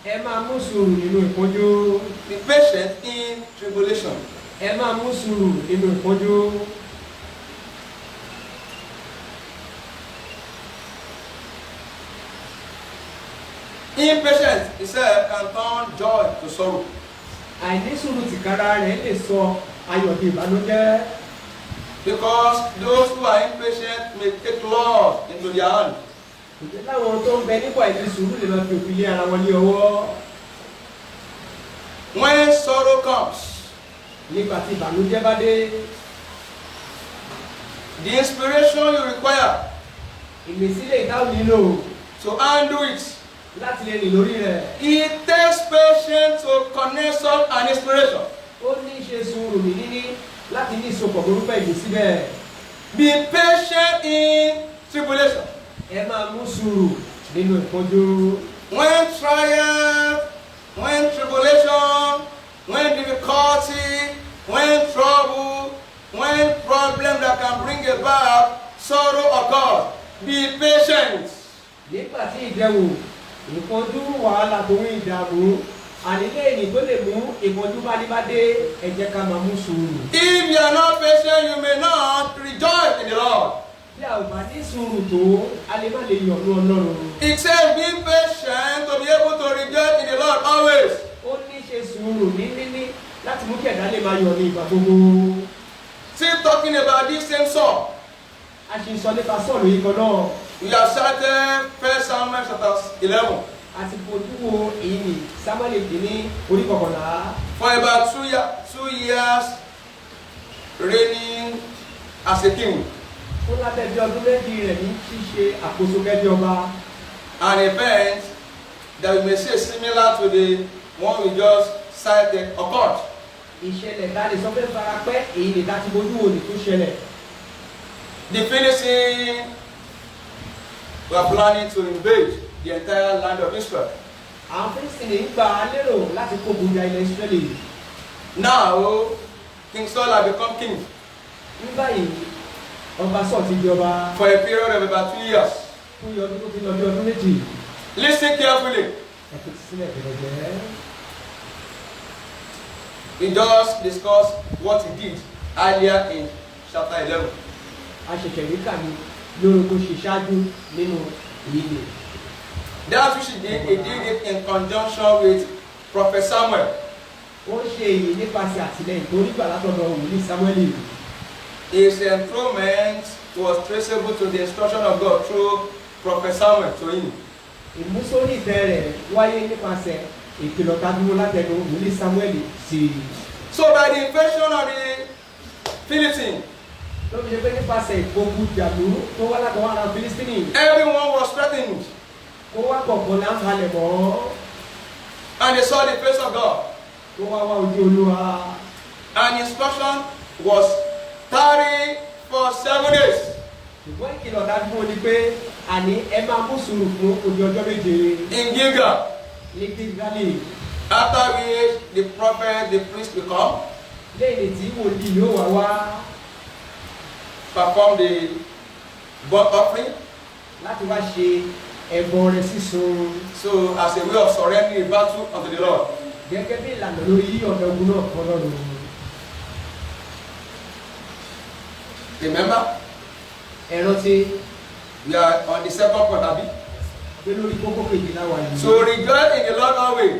[SPEAKER 2] ẹ máa mú sùúrù nínú ìpọ́njú.
[SPEAKER 1] Be patient in tribulation.
[SPEAKER 2] Ẹ máa mú sùúrù nínú ìpọ́njú.
[SPEAKER 1] Impatience, he said, can turn joy to sorrow.
[SPEAKER 2] Àìní sùúrù tìkára rẹ̀ lè sọ ayọ̀ di ìbànújẹ́.
[SPEAKER 1] Because those who are impatient may take laws into their hand.
[SPEAKER 2] Ìjẹ́ láwọn tó ń bẹ nípa ìfi sùúrù lè lọ fi òfin lé ara wọn ní ọwọ́.
[SPEAKER 1] When sorrow comes,
[SPEAKER 2] Nígbà tí ìbànújẹ́ bá dé,
[SPEAKER 1] the inspiration you require
[SPEAKER 2] ìmísílẹ̀ ìdáhùn nílò
[SPEAKER 1] to handle it,
[SPEAKER 2] láti lè rìn lórí rẹ̀.
[SPEAKER 1] it takes patience to connection and inspiration.
[SPEAKER 2] Ó ní í ṣe sùúrù ní níní láti ní ìsopọ̀ orúkọ ìmísílẹ̀.
[SPEAKER 1] Be patient in tribulation.
[SPEAKER 2] Ẹ máa mú sùúrù nínú ìpọ́njú.
[SPEAKER 1] When trial, when tribulation, when difficulty, when trouble, when problem that can bring about sorrow occurs, be patient.
[SPEAKER 2] Nígbà tí ìdẹ̀wò ìpọ́njú wàhálà tó ń ìdààmú ànílé èyí tó lè mú ìpọ́njú bá ní bá dé ẹ jẹ́ ká máa mú sùúrù.
[SPEAKER 1] If you are not patient, you may not rejoice in the Lord.
[SPEAKER 2] Bí a ò bá ní sùúrù tó a lè má lè yọ̀ ní Ọlọ́run.
[SPEAKER 1] It says, be patient to be able to rejoice in the Lord always.
[SPEAKER 2] Ó ní ṣe sùúrù ní níní láti mú kí ẹ̀dá lè máa yọ̀ ní ìgbà gbogbo.
[SPEAKER 1] Still talking about this same Saul.
[SPEAKER 2] A ṣe sọ nípa Sọ́ọ̀lù yìí kan náà.
[SPEAKER 1] We have started 1 Samuel chapter 11.
[SPEAKER 2] Àti fojú wo èyí ni Sámúẹ́lì kìíní orí kọkànlá.
[SPEAKER 1] For about 2 years reigning as a king.
[SPEAKER 2] Ó lábẹ́ bí ọdún méjì rẹ̀ ní ṣíṣe àkóso gẹ́gẹ́ bí ọba.
[SPEAKER 1] An event that we may say similar to the one we just sighted occurred.
[SPEAKER 2] Ìṣẹ̀lẹ̀ ta lè sọ pé farapẹ́ èyí lè dájú bójú wo ni tó ṣẹlẹ̀.
[SPEAKER 1] The Philistines were planning to invade the entire land of Israel.
[SPEAKER 2] Àwọn Fílístínì ń gbà á lérò láti kó gbogbo ilẹ̀ Ísírẹ́lì.
[SPEAKER 1] Now, King Saul had become king
[SPEAKER 2] Ní báyìí, ọba Sọ́ọ̀ ti di ọba
[SPEAKER 1] for a period of about 2 years.
[SPEAKER 2] fún ọdún tó ti lọ bí ọdún méjì.
[SPEAKER 1] Listen carefully.
[SPEAKER 2] Ẹ fi sílẹ̀ gẹ̀rẹ́gẹ̀rẹ́.
[SPEAKER 1] We just discussed what he did earlier in chapter 11.
[SPEAKER 2] A ṣẹ̀ṣẹ̀ rí kà ní lórí kó ṣe ṣáájú nínú ìyè.
[SPEAKER 1] That which he did it in conjunction with Prophet Samuel.
[SPEAKER 2] Ó ṣe èyí nípasẹ̀ àtìlẹ́yìn tó rí gbà látọ̀dọ̀ wòlíì Sámúẹ́lì.
[SPEAKER 1] His enthronement was traceable to the instruction of God through Prophet Samuel to him.
[SPEAKER 2] Ìmúsórí ìtẹ́ rẹ̀ wáyé nípasẹ̀ ìkìlọ̀ tádúró látẹnu wòlíì Sámúẹ́lì sí i.
[SPEAKER 1] So by the invasion of the Philistines,
[SPEAKER 2] Ló fi ṣe pé nípasẹ̀ ìgbógun jàlú tó wá látọwọ́ ara Fílístínì.
[SPEAKER 1] everyone was threatened,
[SPEAKER 2] Kó wá kọ̀ọ̀kan náà halẹ̀ mọ́.
[SPEAKER 1] and they saw the face of God.
[SPEAKER 2] Kó wá wá ojú Olúwa.
[SPEAKER 1] And instruction was tarry for 7 days.
[SPEAKER 2] Ṣùgbọ́n ìkìlọ̀ tádúró ni pé àní ẹ máa mú sùúrù fún ojú ọjọ́ méje
[SPEAKER 1] In Gilgal,
[SPEAKER 2] ní Gígálì.
[SPEAKER 1] after which the prophet, the priest will come,
[SPEAKER 2] Lẹ́yìn tí wòlíì yóò wá wá
[SPEAKER 1] perform the burnt offering.
[SPEAKER 2] láti wá ṣe ẹbọ rẹ̀ sísun
[SPEAKER 1] So as a way of surrendering the battle unto the Lord.
[SPEAKER 2] gẹ́gẹ́ bí ìlànà lórí ọ̀dọ̀ ogun náà kọ́ lọ́rùn.
[SPEAKER 1] Remember,
[SPEAKER 2] Ẹ̀rọ ti
[SPEAKER 1] we are on the second point, Abi.
[SPEAKER 2] gbé lórí kókó kejìlá wa yìí.
[SPEAKER 1] So rejoice in the Lord always.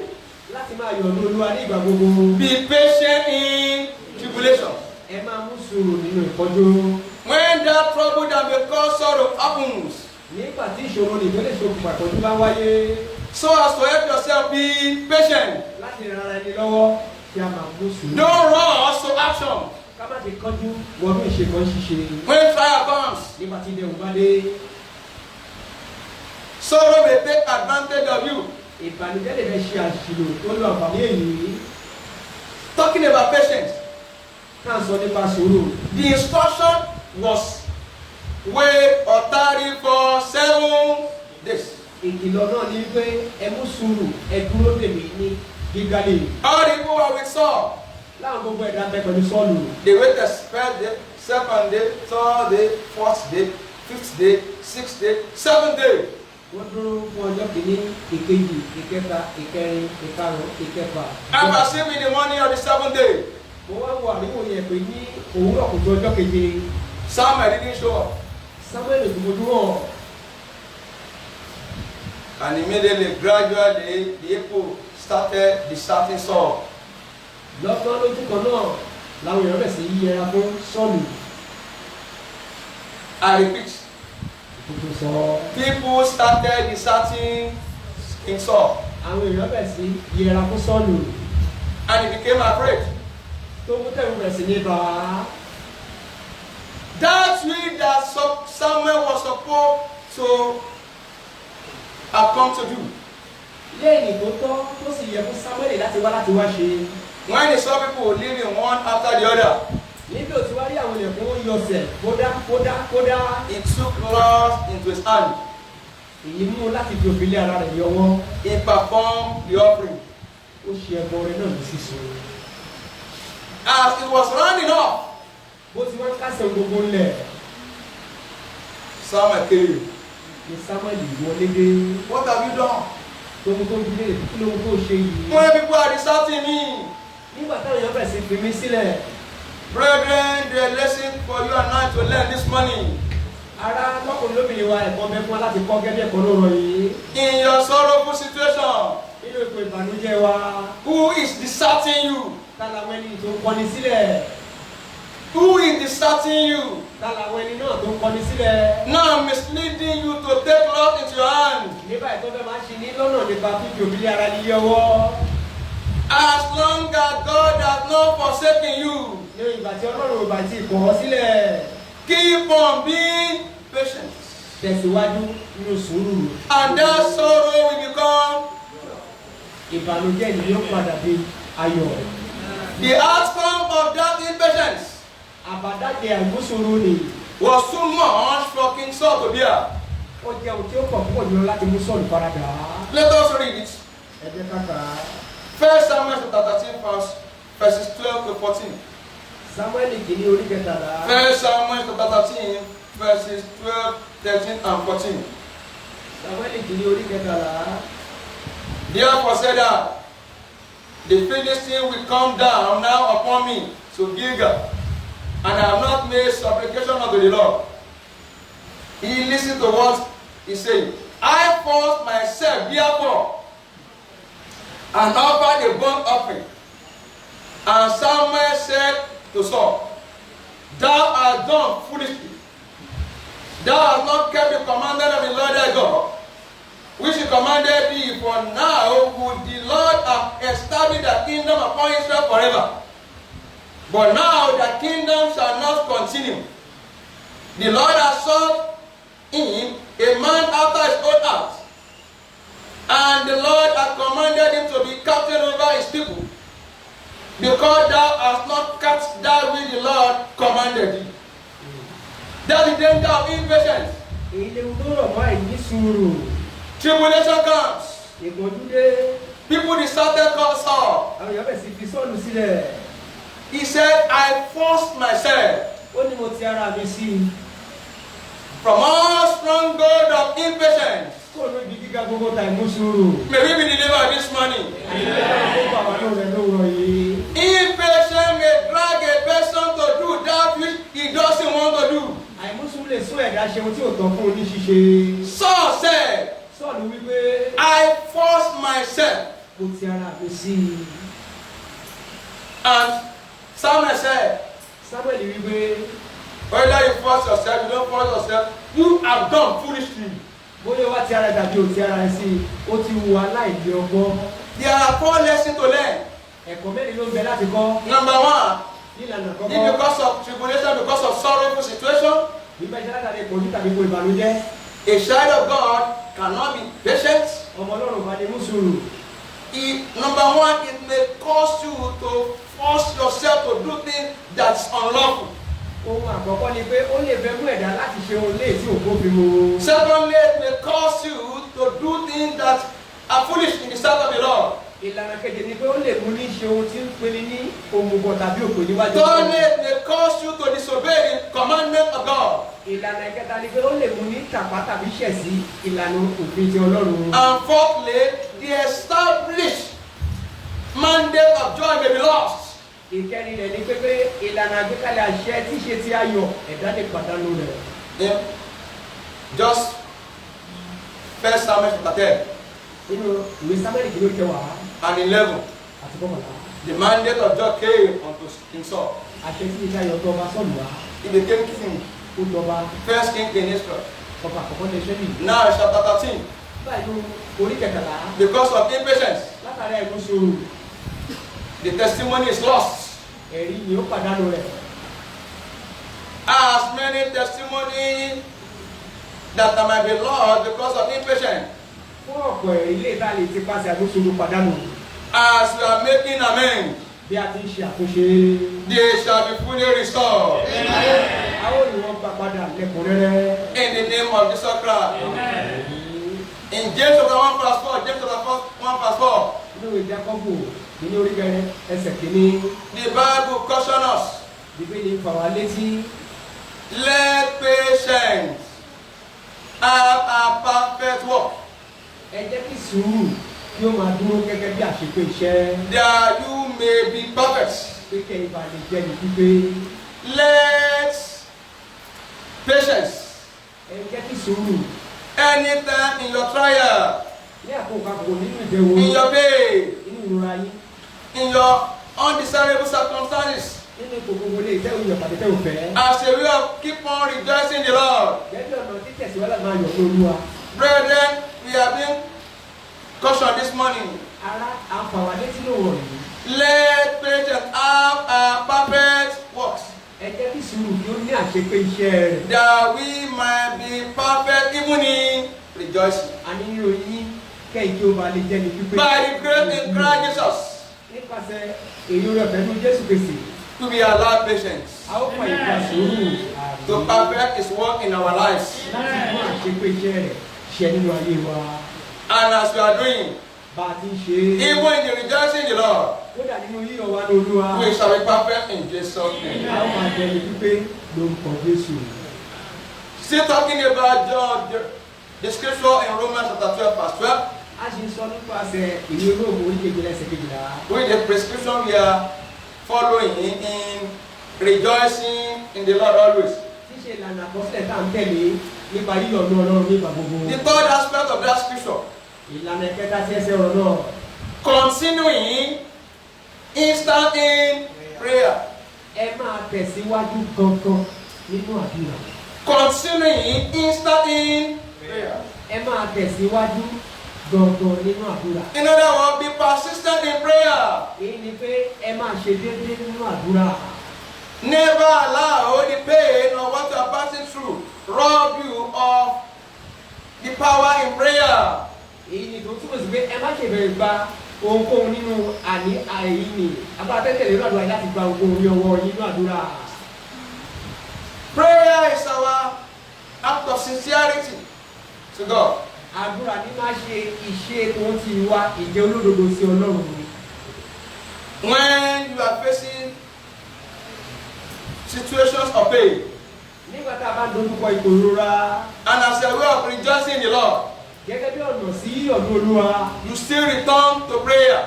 [SPEAKER 2] Láti máa yọ̀ ní Olúwa ní ìgbà gbogbo.
[SPEAKER 1] Be patient in tribulation.
[SPEAKER 2] Ẹ máa mú sùúrù nínú ìpọ́njú.
[SPEAKER 1] When that trouble that may cause sorrow happens,
[SPEAKER 2] Nígbà tí ìṣòro nì tó lè ṣokùnfà ìpọ́njú bá wáyé.
[SPEAKER 1] so as to help yourself, be patient.
[SPEAKER 2] Láti ran ara ẹni lọ́wọ́ kí a máa mú sùúrù.
[SPEAKER 1] Don't rush to action.
[SPEAKER 2] Ká má ti kánjú wọnú ìṣègùn ṣíṣe.
[SPEAKER 1] When trial comes,
[SPEAKER 2] Nígbà tí ilẹ̀ òun bá dé.
[SPEAKER 1] sorrow may take advantage of you.
[SPEAKER 2] Ìbànújẹ́ lè fẹ́ ṣe àṣìlò tó lo àǹfààní èyí.
[SPEAKER 1] Talking about patience,
[SPEAKER 2] Ká sọ nípa sùúrù.
[SPEAKER 1] the instruction was wait or tarry for 7 days.
[SPEAKER 2] Ìkìlọ̀ náà ni wípé ẹ mú sùúrù ẹ dúró dèmí ní Gígálì.
[SPEAKER 1] All the people were with Saul.
[SPEAKER 2] Láwọn gbogbo ẹ̀dá bẹ pẹ̀lú Sọ́ọ̀lù.
[SPEAKER 1] They waited first day, second day, third day, fourth day, fifth day, sixth day, 7th day.
[SPEAKER 2] Wọ́n dúró fún ọjọ́ kìíní, ìkejì, ìkẹta, ìkẹrin, ìkarùn-ún, ìkẹfà.
[SPEAKER 1] And perceived in the morning of the 7th day,
[SPEAKER 2] Mo wá wo àríwò yẹn pé ní òwúrọ̀ kùtù ọjọ́ keje.
[SPEAKER 1] Samuel didn't show up.
[SPEAKER 2] Samuel kò fojú hàn.
[SPEAKER 1] And immediately, gradually, the people started deserting Saul.
[SPEAKER 2] Lọ́tọ́ lójú kan náà làwọn èèyàn bẹ̀ sí yẹra fún Sọ́ọ̀lù.
[SPEAKER 1] I repeat,
[SPEAKER 2] Tuntun sọ.
[SPEAKER 1] people started deserting King Saul.
[SPEAKER 2] Àwọn èèyàn bẹ̀ sí yẹra fún Sọ́ọ̀lù.
[SPEAKER 1] And he became afraid.
[SPEAKER 2] Tó mú tẹ̀wé bẹ̀ sí ní bá a.
[SPEAKER 1] That week that Samuel was supposed to have come to do.
[SPEAKER 2] Lẹ́yìn tó tọ́ tó sì yẹ fún Samuel láti wá ṣe.
[SPEAKER 1] When he saw people living one after the other,
[SPEAKER 2] Níbi ò ti wá rí àwọn èèyàn fún yọ̀sẹ̀ kódà.
[SPEAKER 1] he took laws into his hand.
[SPEAKER 2] Èyí mú láti fi òfin lé ara rẹ̀ yọwọ́.
[SPEAKER 1] He performed the offering.
[SPEAKER 2] Ó ṣe ẹbọ rẹ̀ náà ní sísun.
[SPEAKER 1] As it was rounding up,
[SPEAKER 2] Bó ti wọ́n kásẹ̀ gbogbo ńlẹ̀.
[SPEAKER 1] Samuel came.
[SPEAKER 2] Ní Samuel wọlé dé.
[SPEAKER 1] What have you done?
[SPEAKER 2] Tóun tó dúró kí lóun tó ṣe yìí.
[SPEAKER 1] When people are deserting me,
[SPEAKER 2] Nígbà táwọn èèyàn bẹ̀rẹ̀ sí fi mí sílẹ̀.
[SPEAKER 1] brethren, there is a lesson for you and I to learn this morning.
[SPEAKER 2] Ara lọ́kùnrin lóbìnrin wa ẹ̀kọ́ bẹ fún wa láti kọ́ gẹ́gẹ́ ẹ̀kọ́ lóòrọ̀ yìí.
[SPEAKER 1] In your sorrowful situation,
[SPEAKER 2] Nínú ipò ìbànújẹ́ wa.
[SPEAKER 1] who is deserting you?
[SPEAKER 2] Tálàwọ̀ ẹni tó ń kọni sílẹ̀.
[SPEAKER 1] Who is deserting you?
[SPEAKER 2] Tálàwọ̀ ẹni náà tó ń kọni sílẹ̀.
[SPEAKER 1] Now misleading you to take laws into your hand.
[SPEAKER 2] Nígbà tó fẹ́ máa ṣe ní lọ́nà nípa fífi òbí ara ní yọwọ́.
[SPEAKER 1] As long as God has not forsaken you,
[SPEAKER 2] Ní ìgbà tí Ọlọ́run ò bá ti kọ̀ ọ́ sílẹ̀.
[SPEAKER 1] keep on being patient.
[SPEAKER 2] Tẹ̀síwájú nínú sùúrù.
[SPEAKER 1] And that sorrow will become
[SPEAKER 2] Ìbànújẹ́ ni yóò padà dé ayọ̀.
[SPEAKER 1] The outcome of that impatience
[SPEAKER 2] Àbádáde àìmúsòro ni.
[SPEAKER 1] was too much for King Saul to bear.
[SPEAKER 2] Ó jẹ́ ohun tí ó pọ̀ púpọ̀ jùlọ láti mú Sọ́ọ̀lù faradà.
[SPEAKER 1] Let us read it.
[SPEAKER 2] Ẹ jẹ́ ká kà á.
[SPEAKER 1] 1 Samuel chapter 13 verses 12 to 14.
[SPEAKER 2] Sámúẹ́lì kìíní orí kẹtàlá.
[SPEAKER 1] 1 Samuel chapter 13 verses 12, 13 and 14.
[SPEAKER 2] Sámúẹ́lì kìíní orí kẹtàlá.
[SPEAKER 1] Therefore said I, the Philistine will come down now upon me to Gilgal, and I have not made supplication unto the Lord. He listened to what he said. I forced myself therefore and offered a burnt offering. And Samuel said to Saul, Thou hast done foolishly. Thou hast not kept the commandment of the Lord thy God, which he commanded thee, for now would the Lord have established the kingdom upon Israel forever. But now the kingdom shall not continue. The Lord has sought him a man after his own heart, and the Lord has commanded him to be captain over his people, because thou hast not kept that which the Lord commanded thee. That is the danger of impatience.
[SPEAKER 2] Èyí lè tó rọ̀ mọ́ àìní sùúrù.
[SPEAKER 1] Tribulation comes.
[SPEAKER 2] Ìpọ́njú dé.
[SPEAKER 1] People deserted Saul.
[SPEAKER 2] Àwọn èèyàn bẹ̀ sí fi Sọ́ọ̀lù sílẹ̀.
[SPEAKER 1] He said, I forced myself
[SPEAKER 2] Ó ní mo ti ara mi sí i.
[SPEAKER 1] from all stronghold of impatience.
[SPEAKER 2] Kó ló di gíga gbogbo ta ìmú sùúrù.
[SPEAKER 1] May we be delivered this morning.
[SPEAKER 2] Àyẹ̀wò àwọn ọmọ rẹ̀ ló rọ̀ yìí.
[SPEAKER 1] Impatience may drag a person to do that which he doesn't want to do.
[SPEAKER 2] Àìmúsùn lè sún ẹ̀dá ṣe ohun tí ò tọ́ fún un ní ṣíṣe.
[SPEAKER 1] Saul said,
[SPEAKER 2] Sọ́ọ̀lù wípé
[SPEAKER 1] I forced myself.
[SPEAKER 2] mo ti ara mi sí i.
[SPEAKER 1] And Samuel said,
[SPEAKER 2] Sámúẹ́lì wípé
[SPEAKER 1] whether you force yourself, you don't force yourself, you have done foolishly.
[SPEAKER 2] bóyá wá ti ara tàbí ò ti ara ẹ sí i, ó ti wu aláìní ọgbọ́n.
[SPEAKER 1] There are 4 lessons to learn.
[SPEAKER 2] Ẹ̀kọ́ mẹ́rin ló ń bẹ láti kọ́.
[SPEAKER 1] Number 1,
[SPEAKER 2] Nílànà
[SPEAKER 1] if
[SPEAKER 2] kọ́kọ́.
[SPEAKER 1] because of tribulation, because of sorrowful situation,
[SPEAKER 2] Nígbà ìṣẹ́ látàrí ìpọ́njú tàbí ipò ìbànújẹ́.
[SPEAKER 1] a child of God cannot be patient.
[SPEAKER 2] Ọmọ Ọlọ́run bá ní mú sùúrù.
[SPEAKER 1] Number 1, it may cause you to force yourself to do things that's unlawful.
[SPEAKER 2] Ohun àkọ́kọ́ ni pé ó lè fẹ́ mú ẹ̀dá láti ṣe ohun léè tí ò bófin mu.
[SPEAKER 1] Secondly, it may cause you to do things that are foolish in the sight of the Lord.
[SPEAKER 2] Ìlànà kejì ni pé ó lè mú ní ṣe ohun tí ń pinni ní òmùgọ̀ tàbí òpè níwájú.
[SPEAKER 1] Thirdly, it may cause you to disobey the commandment of God.
[SPEAKER 2] Ìlànà ìkẹta ni pé ó lè mú ní tàpá tàbí ṣẹ̀ sí ìlànà òfin ti Ọlọ́run.
[SPEAKER 1] And fourthly, the established mandate of joy may be lost.
[SPEAKER 2] Ìkẹrin rẹ̀ ni pé ìlànà àgbékalẹ̀ àṣẹ tí ṣe ti ayọ̀ ẹ̀dá lè pàdánù rẹ̀.
[SPEAKER 1] Just 1 Samuel chapter 10
[SPEAKER 2] Nínú ìwé Sámúẹ́lì kìló kẹwàá
[SPEAKER 1] and 11,
[SPEAKER 2] àti kọ́kànlá.
[SPEAKER 1] the mandate of joy came unto King Saul.
[SPEAKER 2] Àṣẹ tí ìṣe ayọ̀ tọba Sọ́ọ̀lù wá.
[SPEAKER 1] He became king,
[SPEAKER 2] Ó tọba
[SPEAKER 1] first king in Israel.
[SPEAKER 2] ọba àkọ́kọ́ ní Ísírẹ́lì.
[SPEAKER 1] Now chapter 13,
[SPEAKER 2] Báyìí ló orí kẹtàlá
[SPEAKER 1] because of impatience,
[SPEAKER 2] látàrí ẹ̀kú sùúrù.
[SPEAKER 1] the testimony is lost.
[SPEAKER 2] Ẹ̀rí ni ó pàdánù rẹ̀.
[SPEAKER 1] As many testimonies that might be lost because of impatience.
[SPEAKER 2] Fún ọ̀pọ̀ ẹ̀rí lè ta lè ti pàṣẹ àgbóṣòro pàdánù.
[SPEAKER 1] As we are making amends,
[SPEAKER 2] Bí a ti ń ṣe àtúnṣe.
[SPEAKER 1] they shall be fully restored.
[SPEAKER 2] Àwọn olùwọ́n gbà padà lẹ́kùnrẹ́rẹ́.
[SPEAKER 1] In the name of Jesus Christ. In James chapter 1 verse 4, James chapter 1 verse 4,
[SPEAKER 2] Nínú ìwé Jákọ́bù nínú orí kẹrin ẹsẹ̀ kìíní.
[SPEAKER 1] the Bible cautions us,
[SPEAKER 2] Bíbélì fà wá létí.
[SPEAKER 1] let patience have a perfect work,
[SPEAKER 2] Ẹ jẹ́ kí sùúrù kí ó máa dúró gẹ́gẹ́ bí àṣepé iṣẹ́.
[SPEAKER 1] that you may be perfect.
[SPEAKER 2] Pé kẹ́ ìbá lè jẹ́ ní pípé.
[SPEAKER 1] Let patience,
[SPEAKER 2] Ẹ jẹ́ kí sùúrù
[SPEAKER 1] anytime in your trial,
[SPEAKER 2] ní àkókò àkókò nínú ìdẹ̀wò
[SPEAKER 1] in your pain,
[SPEAKER 2] nínú ìrora yín.
[SPEAKER 1] in your undesirable circumstances,
[SPEAKER 2] Nínú ipò gbogbo lè tẹ́ òyìnbó pàdé tẹ́ òfẹ́.
[SPEAKER 1] as a way of keep on rejoicing in the Lord.
[SPEAKER 2] Gẹ́gẹ́ ọ̀nà títẹ̀síwájú máa yọ̀ fún Olúwa.
[SPEAKER 1] Brethren, we have been cautioned this morning.
[SPEAKER 2] Ara àǹfààní létí ló wọ̀ yìí.
[SPEAKER 1] Let patience have a perfect works,
[SPEAKER 2] Ẹ jẹ́ kí sùúrù kí ó ní àṣepé iṣẹ́ rẹ̀.
[SPEAKER 1] that we might be perfect even in rejoicing.
[SPEAKER 2] Àní nínú yín kẹ́yìn kí ó máa lè jẹ́ ní pípé.
[SPEAKER 1] By the grace in Christ Jesus,
[SPEAKER 2] nípasẹ̀ èyí rẹ̀ pẹ̀lú Jésù Kristi.
[SPEAKER 1] To be allowed patience.
[SPEAKER 2] A ó fa ìgbà sùúrù
[SPEAKER 1] To perfect His work in our lives.
[SPEAKER 2] láti mú àṣepé iṣẹ́ rẹ̀ ṣẹ nínú ayé wa.
[SPEAKER 1] And as we are doing,
[SPEAKER 2] Bá a ti ń ṣe
[SPEAKER 1] even in the rejoicing in the Lord,
[SPEAKER 2] kódà nínú yíyọ̀ wa ní Olúwa.
[SPEAKER 1] we shall be perfect in Jesus' name.
[SPEAKER 2] A ó máa jẹ ní pípé lórúkọ Jésù.
[SPEAKER 1] Still talking about John, the scripture in Romans chapter 12, verse 12.
[SPEAKER 2] A ṣe ń sọ nípasẹ̀ ìwé Róòmù oríkejì ẹsẹ̀ kejìlá.
[SPEAKER 1] With the prescription we are following in rejoicing in the Lord always.
[SPEAKER 2] Ṣíṣe ìlànà àkọsílẹ̀ tá à ń tẹ̀lé nípa yíyọ̀ ní Ọlọ́run nígbà gbogbo.
[SPEAKER 1] The third aspect of that scripture,
[SPEAKER 2] Ìlànà ìkẹta sí ẹsẹ̀ ọ̀rọ̀ náà.
[SPEAKER 1] continuing instant in prayer.
[SPEAKER 2] Ẹ máa tẹ̀síwájú gangan nínú àdúrà.
[SPEAKER 1] Continuing instant in prayer.
[SPEAKER 2] Ẹ máa tẹ̀síwájú gangan nínú àdúrà.
[SPEAKER 1] In other words, be persistent in prayer.
[SPEAKER 2] Èyí ni pé ẹ máa ṣe déédéé nínú àdúrà.
[SPEAKER 1] Never allow the pain or what you are passing through rob you of the power in prayer.
[SPEAKER 2] Èyí ni tó túmọ̀ sí pé ẹ má ṣe bẹ̀rẹ̀ gba ohunkóhun nínú àìní agbára tẹ́tẹ̀lé nínú àdúrà láti gba ohunkóhun ní ọwọ́ yín nínú àdúrà.
[SPEAKER 1] Prayer is our act of sincerity to God.
[SPEAKER 2] Àdúrà ní máa ṣe ìṣe tó ń ti wá ìjẹ́ olódodo sí Ọlọ́run ni.
[SPEAKER 1] When you are facing situations of pain,
[SPEAKER 2] Nígbà tá a bá dojúkọ ìkórora
[SPEAKER 1] and as a way of rejoicing in the Lord,
[SPEAKER 2] gẹ́gẹ́ bí ọ̀nà sí ọ̀dọ̀ Olúwa,
[SPEAKER 1] you still return to prayer.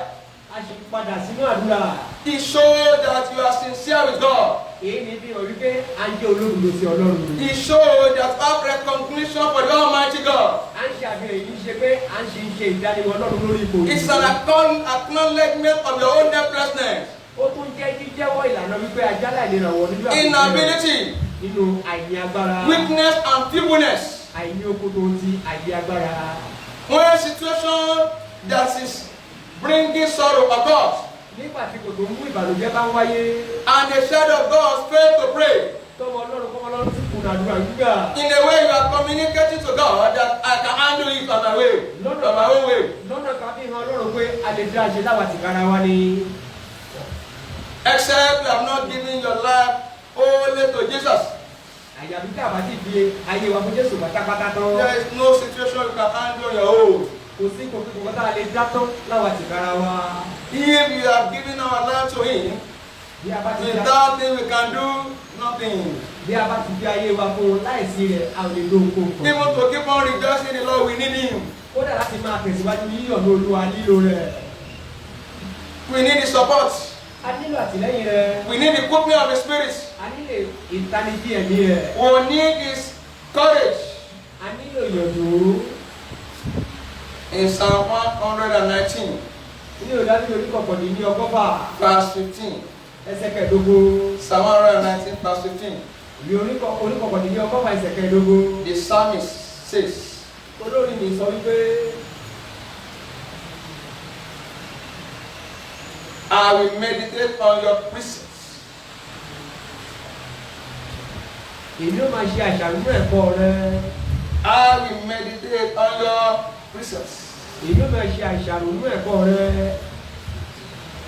[SPEAKER 2] a ṣe padà sínú àdúrà.
[SPEAKER 1] It shows that you are sincere with God.
[SPEAKER 2] Èyí ni bí wọ́n wípé à ń jẹ́ olódodo sí Ọlọ́run ni.
[SPEAKER 1] It shows that you have recognition for the Almighty God.
[SPEAKER 2] À ń ṣe àfihàn èyí ṣe pé à ń ṣe ìdánimọ̀ Ọlọ́run lórí ipò yìí.
[SPEAKER 1] It's an acknowledgement of your own helplessness,
[SPEAKER 2] Ó tún jẹ́ jíjẹ́wọ́ ìlànà wípé ajálà ìlera wọ̀ nínú
[SPEAKER 1] inability,
[SPEAKER 2] nínú àìní agbára.
[SPEAKER 1] weakness, and feebleness.
[SPEAKER 2] Àìní okun tó ń ti àìní agbára.
[SPEAKER 1] When a situation that is bringing sorrow occurs,
[SPEAKER 2] Nígbà tí kò tó mú ìbànújẹ́ bá ń wáyé,
[SPEAKER 1] and the shadow of God fail to pray,
[SPEAKER 2] kọ́mọ Ọlọ́run ti kùnà àdúrà gbígbà.
[SPEAKER 1] in a way you are communicating to God that I can handle it on my way, on my own way.
[SPEAKER 2] Lọ́nà kan bí hàn Ọlọ́run pé a lè dá ṣe láwa tìkára wa ni.
[SPEAKER 1] Except you have not given your life wholly to Jesus.
[SPEAKER 2] Àyàbí tí a bá ti fi ayé wa fún Jésù pátápátá tán.
[SPEAKER 1] There is no situation you can handle on your own.
[SPEAKER 2] Kò sí kòkòrò tá a lè dá tán láwa tìkára wa.
[SPEAKER 1] If you have given our life to Him,
[SPEAKER 2] Bí a bá ti fi
[SPEAKER 1] without Him we can do nothing.
[SPEAKER 2] bí a bá ti fi ayé wa fún un láìsí rẹ̀ a ò lè lo nǹkan kan.
[SPEAKER 1] Even to keep on rejoicing in the Lord, we need Him.
[SPEAKER 2] Kódà láti máa tẹ̀síwájú yíyọ̀ ní Olúwa lílo rẹ̀.
[SPEAKER 1] We need His support.
[SPEAKER 2] A nílò àtìlẹ́yìn rẹ̀.
[SPEAKER 1] We need the equipment of His Spirit.
[SPEAKER 2] A nílò ìtanijí ẹ̀mí rẹ̀.
[SPEAKER 1] We need His courage.
[SPEAKER 2] A nílò ìyànjú.
[SPEAKER 1] In Psalm 119,
[SPEAKER 2] Ní ìdájọ́ orí kọ̀ọ̀kan ní ọgọ́fà
[SPEAKER 1] verse 15.
[SPEAKER 2] ẹsẹ̀ kẹẹ̀dógún.
[SPEAKER 1] Psalm 119, verse 15.
[SPEAKER 2] Ìwé orí kọ̀ọ̀kan ní ọgọ́fà ẹsẹ̀ kẹẹ̀dógún.
[SPEAKER 1] The psalmist says,
[SPEAKER 2] Olórin mi sọ wípé
[SPEAKER 1] I will meditate on your precepts.
[SPEAKER 2] èmi ó máa ṣe àṣàrò nínú ẹ̀kọ́ rẹ̀.
[SPEAKER 1] I will meditate on your precepts.
[SPEAKER 2] Èmi ó máa ṣe àṣàrò nínú ẹ̀kọ́ rẹ̀.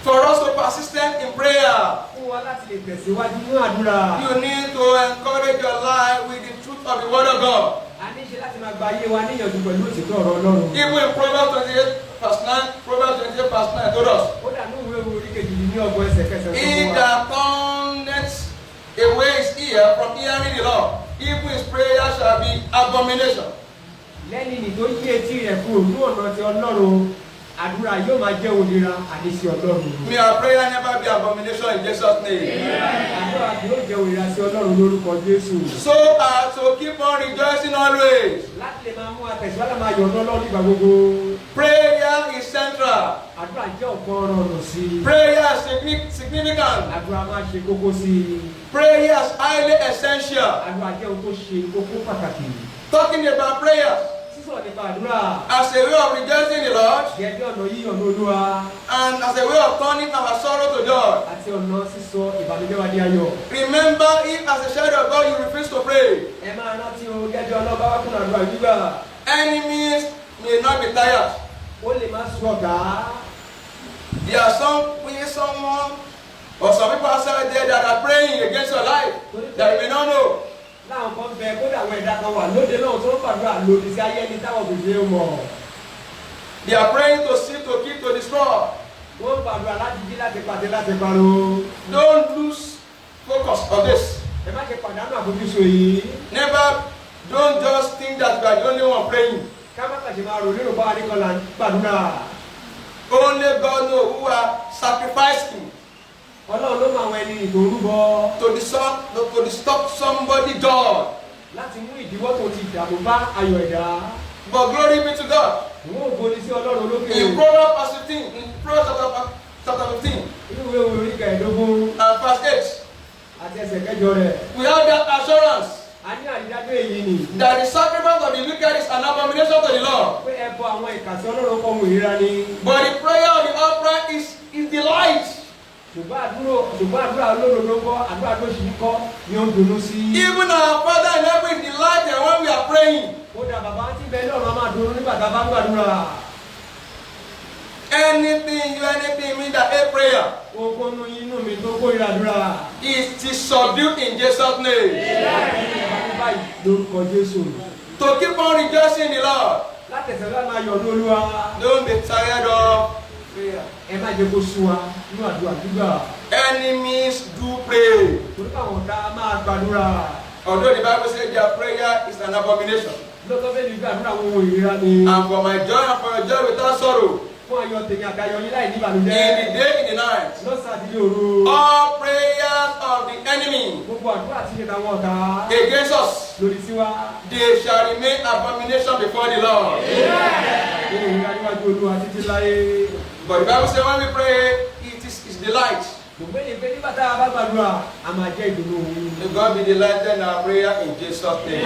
[SPEAKER 1] For us to persistent in prayer,
[SPEAKER 2] Fún wa láti lè tẹ̀síwájú nínú àdúrà.
[SPEAKER 1] you need to encourage your life with the truth of the Word of God.
[SPEAKER 2] A ní ṣe láti máa gba ayé wa níyànjú pẹ̀lú òtítọ́ ọ̀rọ̀ Ọlọ́run.
[SPEAKER 1] Even in Proverbs 28, verse 9, Proverbs 28, verse 9 told us,
[SPEAKER 2] Ó dà ní òwe orí kejìlélọ́gbọ̀n ẹsẹ̀ kẹsàn-án tó
[SPEAKER 1] He
[SPEAKER 2] fún wa.
[SPEAKER 1] that turneth away his ear from hearing the Lord, even his prayer shall be abomination.
[SPEAKER 2] Lẹ́ni nì tó yí etí rẹ̀ kúrò ní ọ̀nà ti Ọlọ́run, àdúrà yóò máa jẹ́ òmìnira àdísí Ọlọ́run.
[SPEAKER 1] May our prayer never be abomination in Jesus' name.
[SPEAKER 2] Àdúrà yóò jẹ́ òmìnira sí Ọlọ́run lórúkọ Jésù.
[SPEAKER 1] So as to keep on rejoicing always.
[SPEAKER 2] Láti lè máa mú àtẹ̀síwájú máa yọ̀ Ọlọ́run nígbà gbogbo.
[SPEAKER 1] Prayer is central.
[SPEAKER 2] Àdúrà jẹ́ ọ̀kan ọ̀rọ̀ sí i.
[SPEAKER 1] Prayer is significant.
[SPEAKER 2] Àdúrà máa ṣe kókó sí i.
[SPEAKER 1] Prayer is highly essential.
[SPEAKER 2] Àdúrà jẹ́ ohun tó ṣe kókó pàtàkì.
[SPEAKER 1] Talking about prayer
[SPEAKER 2] Sísọ̀rọ̀ nípa àdúrà.
[SPEAKER 1] as a way of rejoicing the Lord
[SPEAKER 2] Gẹ́gẹ́ ọ̀nà yíyọ̀ ní Olúwa.
[SPEAKER 1] and as a way of turning our sorrow to joy.
[SPEAKER 2] Àti ọ̀nà sísọ ìbànújẹ́ wa di ayọ̀.
[SPEAKER 1] Remember, if as a child of God you refuse to pray,
[SPEAKER 2] Ẹ máa rántí o gẹ́gẹ́ ọlọ́ba wá kúnlẹ̀ àdúrà gbígbà.
[SPEAKER 1] enemies may not be tired.
[SPEAKER 2] Ó lè má sún ọ̀gá.
[SPEAKER 1] There are someone or some people outside there that are praying against your life that you may not know.
[SPEAKER 2] Láwọn kan bẹ kódà àwọn ẹ̀dá kan wà lóde náà tó ń gbàdúrà lòdì sí ayé ẹni táwọn òbí mọ̀.
[SPEAKER 1] They are praying to steal, to kill, to destroy.
[SPEAKER 2] Wọ́n gbàdúrà láti jí láti pàdé láti parun.
[SPEAKER 1] Don't lose focus on this.
[SPEAKER 2] Ẹ má ṣe pàdánù àfojúsùn yìí.
[SPEAKER 1] Never, don't just think that you are the only one praying.
[SPEAKER 2] Ká má kàṣe máa rò nínú báwa nìkan là ń gbàdúrà.
[SPEAKER 1] Only God knows who are sacrificing
[SPEAKER 2] Ọlọ́run ló mọ àwọn ẹni ìtò orúbọ.
[SPEAKER 1] to disturb somebody God.
[SPEAKER 2] Láti mú ìdíwọ́ tó ti dàbò bá ayọ̀ ẹ̀dá.
[SPEAKER 1] But glory be to God.
[SPEAKER 2] Wọ́n ò gbóni sí Ọlọ́run olókè.
[SPEAKER 1] In Proverbs 15, in Proverbs chapter 15,
[SPEAKER 2] Inú ìwé orí kẹẹ̀ẹ́dógún
[SPEAKER 1] and verse 8,
[SPEAKER 2] àti ẹsẹ̀ kẹjọ rẹ̀.
[SPEAKER 1] we have that assurance
[SPEAKER 2] A ní àrídájú èyí ni.
[SPEAKER 1] that the sacrifice of the wicked is an abomination to the Lord.
[SPEAKER 2] Pé ẹbọ àwọn ìkàsí Ọlọ́run kọ́ mú ìríra ni.
[SPEAKER 1] But the prayer of the upright is delight.
[SPEAKER 2] Ṣùgbọ́n àdúrà olódodo kọ́, àdúrà tó ṣì ń kọ́ ni ó ń dunnú sí.
[SPEAKER 1] Even our Father in heaven is delighted when we are praying.
[SPEAKER 2] Ó dà bàbá tí bẹ́ẹ̀ náà máa dunnú nígbà tá a bá ń gbàdúrà.
[SPEAKER 1] Anything mean that a prayer
[SPEAKER 2] Ohunkóhun inú mi tó kó ìràdúrà.
[SPEAKER 1] is subdued in Jesus' name.
[SPEAKER 2] Báyìí lórúkọ Jésù.
[SPEAKER 1] To keep on rejoicing in the Lord.
[SPEAKER 2] Látẹ̀sẹ̀ láti máa yọ̀ ní Olúwa.
[SPEAKER 1] Don't be tired of prayer.
[SPEAKER 2] Ẹ má jẹ́ kó sú wa nínú àdúrà gbígbà.
[SPEAKER 1] Enemies do pray.
[SPEAKER 2] Torí káwọn ọ̀tá máa gbàdúrà.
[SPEAKER 1] Although the Bible says their prayer is an abomination.
[SPEAKER 2] Lọ́tọ́ bẹ́ẹ̀ ni gbàdúrà wọn ohun ìríra ni.
[SPEAKER 1] And for my joy and for your joy without sorrow.
[SPEAKER 2] Fún ayọ̀ tèmi àtayọ̀ yín láì ní
[SPEAKER 1] In
[SPEAKER 2] ìbànújẹ́.
[SPEAKER 1] the day, in the night.
[SPEAKER 2] Lọ́sàn àti ní òru.
[SPEAKER 1] All prayers of the enemy
[SPEAKER 2] Gbogbo àdúrà tí ṣe táwọn ọ̀tá.
[SPEAKER 1] against us,
[SPEAKER 2] Lòdì sí wa.
[SPEAKER 1] they shall remain abomination before the Lord.
[SPEAKER 2] Nínú ìríra níwájú Olúwa títí láyé.
[SPEAKER 1] But the Bible says when we pray, it is His delight.
[SPEAKER 2] Gbogbo èyí pé nígbà tá a bá gbàdúrà, a máa jẹ́ ìdùnnú òun.
[SPEAKER 1] May God be delighted in our prayer in Jesus' name.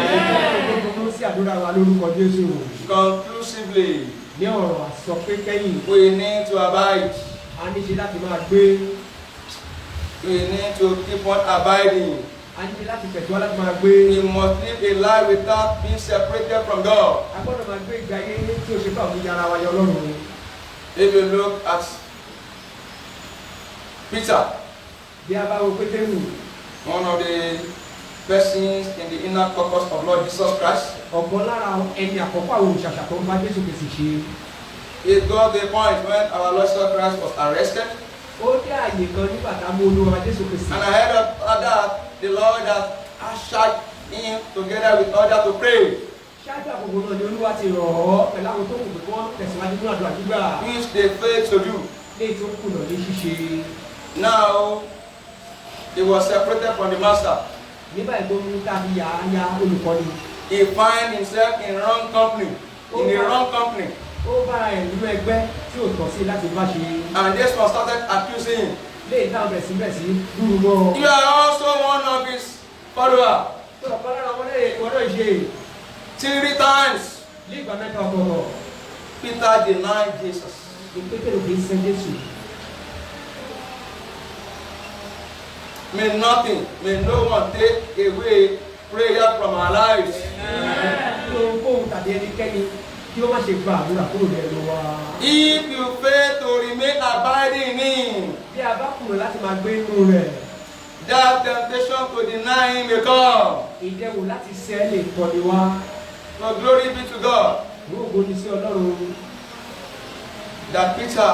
[SPEAKER 2] Gbogbo sí àdúrà wa lórúkọ Jésù.
[SPEAKER 1] Conclusively,
[SPEAKER 2] Ní ọ̀rọ̀ àsọpé kẹ́yìn,
[SPEAKER 1] we need to abide.
[SPEAKER 2] a ní ṣe láti máa gbé.
[SPEAKER 1] We need to keep on abiding.
[SPEAKER 2] A ní ṣe láti tẹ̀síwá láti máa gbé.
[SPEAKER 1] We must live a life without being separated from God.
[SPEAKER 2] A gbọ́dọ̀ máa gbé ìgbé ayé tí o ṣe fún àwọn ìyára wa yọ Ọlọ́run.
[SPEAKER 1] If you look at Peter,
[SPEAKER 2] Bí a bá wo Pétérù,
[SPEAKER 1] one of the persons in the inner caucus of Lord Jesus Christ,
[SPEAKER 2] ọ̀gbọ́n lára ẹni àkọ́kọ́ àwọn òṣàṣà tó ń bá Jésù Kristi ṣe.
[SPEAKER 1] it got the point when our Lord Jesus Christ was arrested.
[SPEAKER 2] Ó dé àyè kan nígbà tá a mú Olúwa Jésù Kristi.
[SPEAKER 1] And ahead of that, the Lord has ushered him together with others to pray,
[SPEAKER 2] Ṣáájú àkókò náà ni Olúwa ti rọ̀ ọ́ pẹ̀lú àwọn tó kù pé kí wọ́n tẹ̀síwájú nínú àdúrà gbígbà.
[SPEAKER 1] which they failed to do.
[SPEAKER 2] Léyìí tó kùnà ní ṣíṣe.
[SPEAKER 1] Now, he was separated from the master.
[SPEAKER 2] Nígbà tó ń tàbí ya olùkọ́ni.
[SPEAKER 1] He find himself in wrong company, in the wrong company.
[SPEAKER 2] Ó bára ẹ̀ nínú ẹgbẹ́ tí ò tọ́ sí láti bá ṣe.
[SPEAKER 1] And this one started accusing him.
[SPEAKER 2] Léyìí táwọn bẹ̀rẹ̀ sí dúró mọ́.
[SPEAKER 1] You are also one of his followers.
[SPEAKER 2] Tó ọ̀pọ̀ lára wọn náà ṣe
[SPEAKER 1] 3 times,
[SPEAKER 2] ní ìgbà mẹ́ta ọ̀tọ̀ọ̀tọ̀.
[SPEAKER 1] Peter denied Jesus.
[SPEAKER 2] Pétérù kì í ṣe Jésù.
[SPEAKER 1] May nothing, may no one take away prayer from our lives.
[SPEAKER 2] Kí ohunkóhun tàbí ẹnikẹ́ni kí ó má ṣe gba àdúrà kúrò lẹ́nu wa.
[SPEAKER 1] If you fail to remain abiding in him,
[SPEAKER 2] Bí a bá kùnà láti máa gbé inú rẹ̀,
[SPEAKER 1] that temptation to deny him may come.
[SPEAKER 2] ìdẹ̀wò láti ṣẹ́ lè kọ́ni wá.
[SPEAKER 1] But glory be to God
[SPEAKER 2] Yóò gbóni sí Ọlọ́run
[SPEAKER 1] that Peter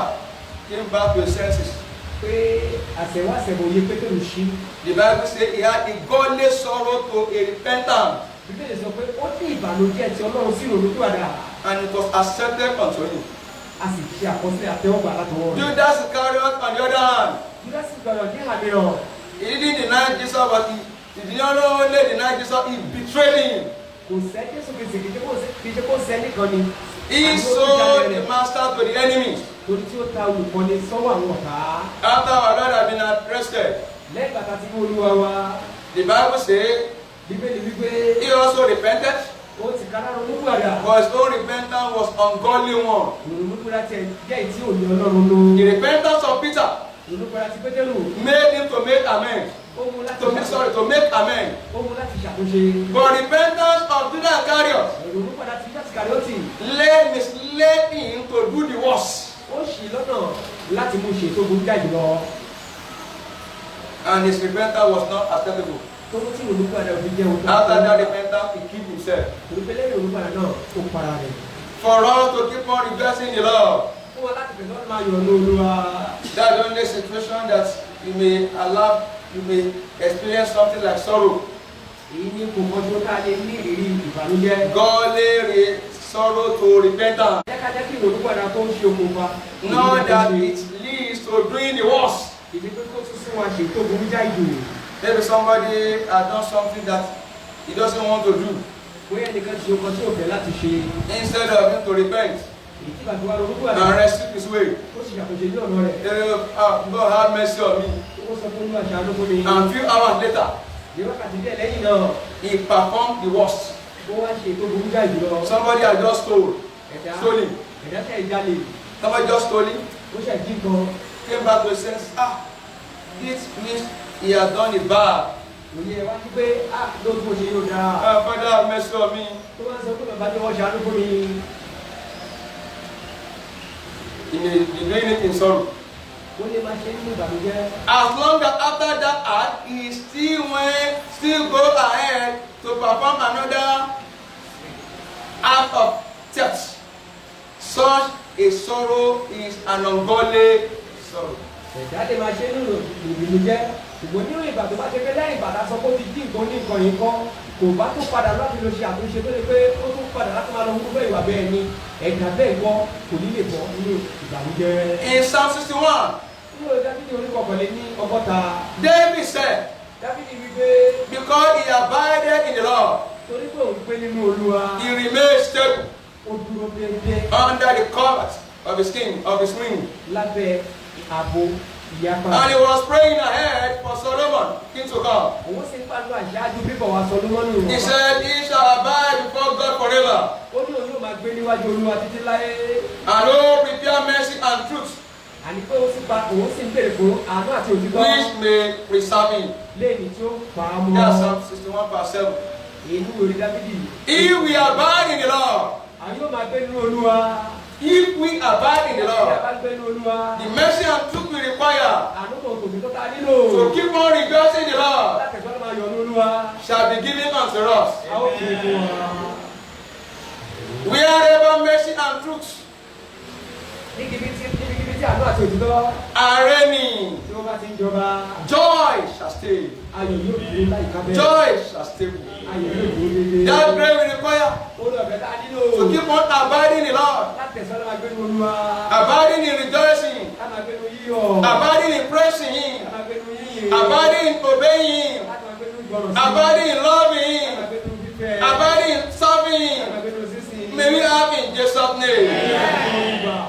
[SPEAKER 1] came back to his senses.
[SPEAKER 2] pé àṣẹwàṣẹ̀wòye Pétérù ṣí.
[SPEAKER 1] The Bible says he had a godly sorrow to a repentant,
[SPEAKER 2] Bíbélì sọ pé ó ní ìbànújẹ́ tí Ọlọ́run sì rò lókè àdá.
[SPEAKER 1] and it was accepted unto him.
[SPEAKER 2] A sì ṣe àkọsílẹ̀ àtẹ́wọ́gbà látọwọ́ rẹ̀.
[SPEAKER 1] Judas Iscariot, on the other hand,
[SPEAKER 2] Júdásì gbọ́dọ̀ ní àmìràn.
[SPEAKER 1] he didn't deny Jesus, but he did not only deny Jesus, he betrayed him.
[SPEAKER 2] Kò sẹ́ Jésù Kristi kì í ṣe kó sẹ́ nìkan ni.
[SPEAKER 1] He sold the master to the enemy.
[SPEAKER 2] Torí tí ó ta olùkọ́ni sọ́wọ́ àwọn ọ̀tá.
[SPEAKER 1] After our Lord had been arrested,
[SPEAKER 2] Lẹ́yìn bàtà tí kò Olúwa wa.
[SPEAKER 1] the Bible says
[SPEAKER 2] Bíbélì wípé
[SPEAKER 1] he also repented,
[SPEAKER 2] ó ti ká lára olúwàdà.
[SPEAKER 1] but his own repentance was ungodly one.
[SPEAKER 2] Olùkúra tiẹ̀ jẹ́ ìtí òní Ọlọ́run ló.
[SPEAKER 1] The repentance of Peter
[SPEAKER 2] Olùkúra ti Pétérù.
[SPEAKER 1] made him to make amends.
[SPEAKER 2] Ó mú láti
[SPEAKER 1] To make amends.
[SPEAKER 2] Ó mú láti ṣàtúnṣe.
[SPEAKER 1] But repentance of Judas Iscariot
[SPEAKER 2] Olùkúra ti Júdásì Kàríọ́tì.
[SPEAKER 1] misled him to do the worst.
[SPEAKER 2] Ó ṣì lọ́nà láti mú ṣe tó burú jáde lọ.
[SPEAKER 1] And his repentance was not acceptable.
[SPEAKER 2] Tó tí olùpadà òfin jẹ́ òun.
[SPEAKER 1] After that repentance, he killed himself.
[SPEAKER 2] Olùpẹ̀lẹ́ olùpadà náà ó para rẹ̀.
[SPEAKER 1] For us to keep on rejoicing in the Lord.
[SPEAKER 2] Fún wa láti bẹ̀rẹ̀ lọ́dún máa yọ̀ ní Olúwa.
[SPEAKER 1] That's the only situation that you may experience something like sorrow.
[SPEAKER 2] Èyí ni kò mọ́jú ká lè ní ìrírí ìbànújẹ́.
[SPEAKER 1] Godly sorrow to repentance.
[SPEAKER 2] Jẹ́kájẹ́ kí olùpadà tó ń ṣe okùnfà.
[SPEAKER 1] Not that it leads to doing the worst.
[SPEAKER 2] Ìdí pé kó tún sún wa ṣe tó burú já ìdòwò.
[SPEAKER 1] Maybe somebody has done something that he doesn't want to do.
[SPEAKER 2] Bóyá ẹnìkan ṣe ọkọ tí ò fẹ́ láti ṣe.
[SPEAKER 1] Instead of him to repent and restrict his way, God have mercy on me. And a few hours later, he performed the worst. Somebody had just stolen. Somebody just stole him. Came back to the sense, this means he has done it bad. Father have mercy on me. He may be doing it in sorrow. As long as after that act, he still go ahead to perform another act of theft. Such a sorrow is an ungodly sorrow.
[SPEAKER 2] Ṣùgbọ́n nínú ìgbà tó bá ṣe pé lẹ́yìn ìgbà sọ pé ó ti dín nǹkan ní nǹkan yìí kan kò bá tó padà láti lọ ṣe àtúnṣe tó lè pé ó tún padà láti máa lọ mú gbogbo ìwà bẹ́ẹ̀ ni ẹ̀dá bẹ́ẹ̀ gbọ́ kò ní lè bọ́ nínú ìbànújẹ́.
[SPEAKER 1] In Psalm 61,
[SPEAKER 2] nínú Dáfídì oníkọ̀ọ̀kọ̀lé ní ọgọ́ta.
[SPEAKER 1] David said,
[SPEAKER 2] Dáfídì wípé
[SPEAKER 1] because he abided in the Lord,
[SPEAKER 2] torí pé òun pé nínú Olúwa,
[SPEAKER 1] he remained stable
[SPEAKER 2] ó dúró déédéé
[SPEAKER 1] under the covert of his wing.
[SPEAKER 2] Lábẹ́ ààbò ìyapa.
[SPEAKER 1] And he was praying ahead for Solomon, king to come.
[SPEAKER 2] Òun sì ń pàdúrà ṣáájú bíbọ̀ wá Solomoni.
[SPEAKER 1] He said, he shall abide before God forever.
[SPEAKER 2] Ó ní òun yóò máa gbé níwájú Olúwa títí láé.
[SPEAKER 1] And oh, prepare mercy and truth,
[SPEAKER 2] Àní pé òun sì ń bèrè fún àánú àti òtítọ́.
[SPEAKER 1] which may preserve him.
[SPEAKER 2] Léèní tí ó pa á mọ́.
[SPEAKER 1] That's Psalm 61 verse 7.
[SPEAKER 2] Èyí ní orí Dáfídì.
[SPEAKER 1] If we abide in the Lord,
[SPEAKER 2] Àwọn yóò máa gbé nínú Olúwa.
[SPEAKER 1] if we abide in the Lord,
[SPEAKER 2] Ìyá bá gbé nínú Olúwa.
[SPEAKER 1] the mercy and truth we require
[SPEAKER 2] Àánú tó tòbí tó ta nílò.
[SPEAKER 1] to keep on rejoicing in the Lord
[SPEAKER 2] Láti ẹ̀fọ́ máa yọ̀ ní Olúwa.
[SPEAKER 1] shall be given unto us.
[SPEAKER 2] A ó fi fún wa.
[SPEAKER 1] Wherever mercy and truth
[SPEAKER 2] Níbi tí àánú àti òtítọ́.
[SPEAKER 1] are reigning,
[SPEAKER 2] Tí wọ́n bá ti ń jọba.
[SPEAKER 1] joy shall stay.
[SPEAKER 2] Ayọ̀ yóò dúró láyìíká bẹ́ẹ̀.
[SPEAKER 1] Joy shall stay.
[SPEAKER 2] Ayọ̀ yóò dúró déédéé.
[SPEAKER 1] That grace we require
[SPEAKER 2] Olú ọ̀fẹ́ tá a nílò.
[SPEAKER 1] to keep on abiding in the Lord,
[SPEAKER 2] Láti ẹ̀fọ́ máa gbé nínú Olúwa.
[SPEAKER 1] abiding in rejoicing,
[SPEAKER 2] Ká máa gbé nínú yíyọ̀.
[SPEAKER 1] abiding in praising Him,
[SPEAKER 2] Ká máa gbé nínú yíyìn.
[SPEAKER 1] abiding in obeying Him,
[SPEAKER 2] Láti máa gbé nínú ìgbọràn sí.
[SPEAKER 1] abiding in loving
[SPEAKER 2] Ká
[SPEAKER 1] Him,
[SPEAKER 2] máa gbé nínú fífẹ́.
[SPEAKER 1] abiding in serving
[SPEAKER 2] Ká
[SPEAKER 1] Him.
[SPEAKER 2] máa gbé nínú sísìn.
[SPEAKER 1] May we have in Jesus' name.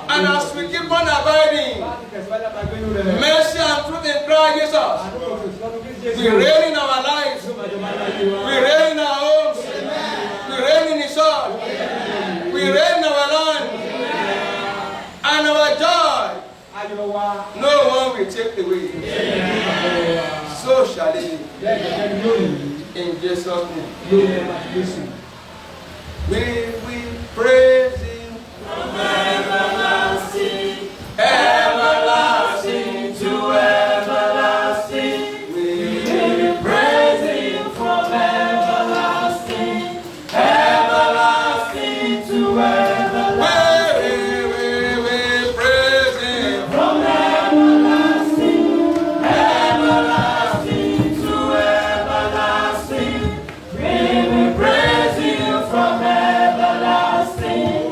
[SPEAKER 1] And as we keep on abiding,
[SPEAKER 2] Láti tẹ̀síwájú láti máa gbé nínú rẹ̀.
[SPEAKER 1] mercy and truth in Christ Jesus,
[SPEAKER 2] Àánú tó tòṣì lọ́dún Kristi Jésù.
[SPEAKER 1] we reign in our lives,
[SPEAKER 2] Yóò máa jọba láyé wa.
[SPEAKER 1] we reign in our homes, we reign in His church, we reign in our land, and our joy,
[SPEAKER 2] Ayọ̀ wa.
[SPEAKER 1] no one will take away. So shall it be.
[SPEAKER 2] Bẹ́ẹ̀ gẹ́gẹ́ ni yóò rí.
[SPEAKER 1] In Jesus' name.
[SPEAKER 2] Yóò rí ọba ti Jésù.
[SPEAKER 1] We praise Him everlasting to everlasting. We praise Him from everlasting to everlasting. We praise Him from everlasting to everlasting. We will praise Him from everlasting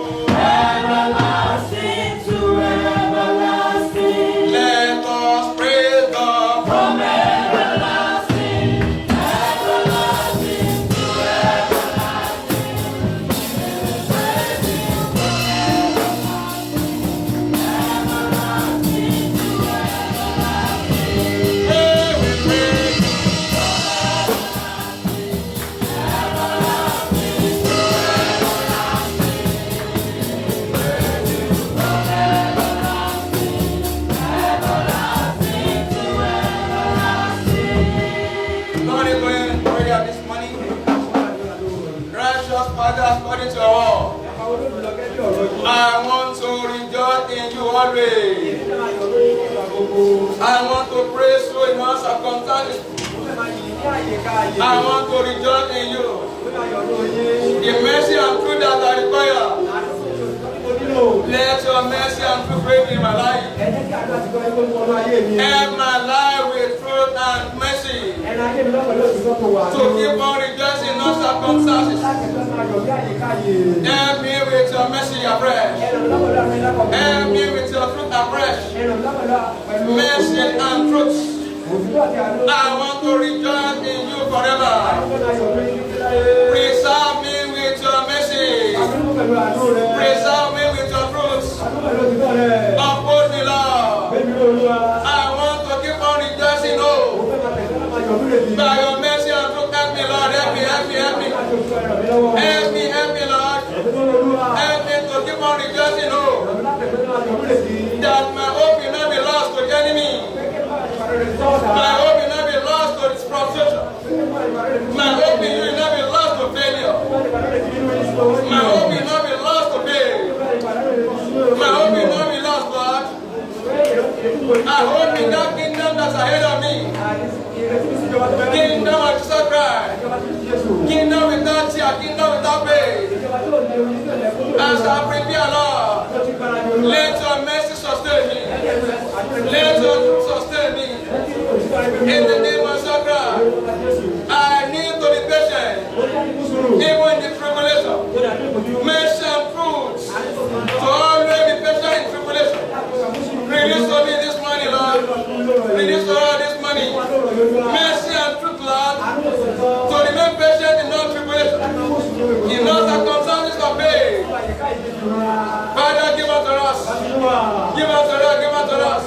[SPEAKER 1] always. I want to praise you in all circumstances. I want to rejoice in you. The mercy and truth that I require. Let your mercy and truth reign in my life. Help my life with truth and mercy. To keep on rejoicing in all circumstances. Help me with your mercy afresh. Help me with your truth afresh. Mercy and truth. I want to rejoice in you forever. Preserve me with your mercy. Preserve me with your truth. Uphold me, Lord. I want to keep on rejoicing, oh. By your mercy and truth, help me, Lord. Help me, help me, help me. Help me, Lord. Help me to keep on rejoicing, oh. That my hope will not be lost to the enemy. My hope will not be lost to its frustration. My hope will not be lost to failure. My hope will not be lost to pain. My hope will not be lost, God. I hope in that kingdom that's ahead of me. Kingdom of Jesus Christ. Kingdom without tear, kingdom without pain. As I prepare, Lord, let your mercy sustain me. Let your truth sustain me. In the name of Jesus Christ, I need to be patient. Even in the tribulation. Mercy and fruit. To always be patient in tribulation. Release to me this money, Lord. Release to us this money. Mercy and truth, Lord. To remain patient in all tribulation. In all circumstances of pain. Father, give unto us. Give unto us, give unto us.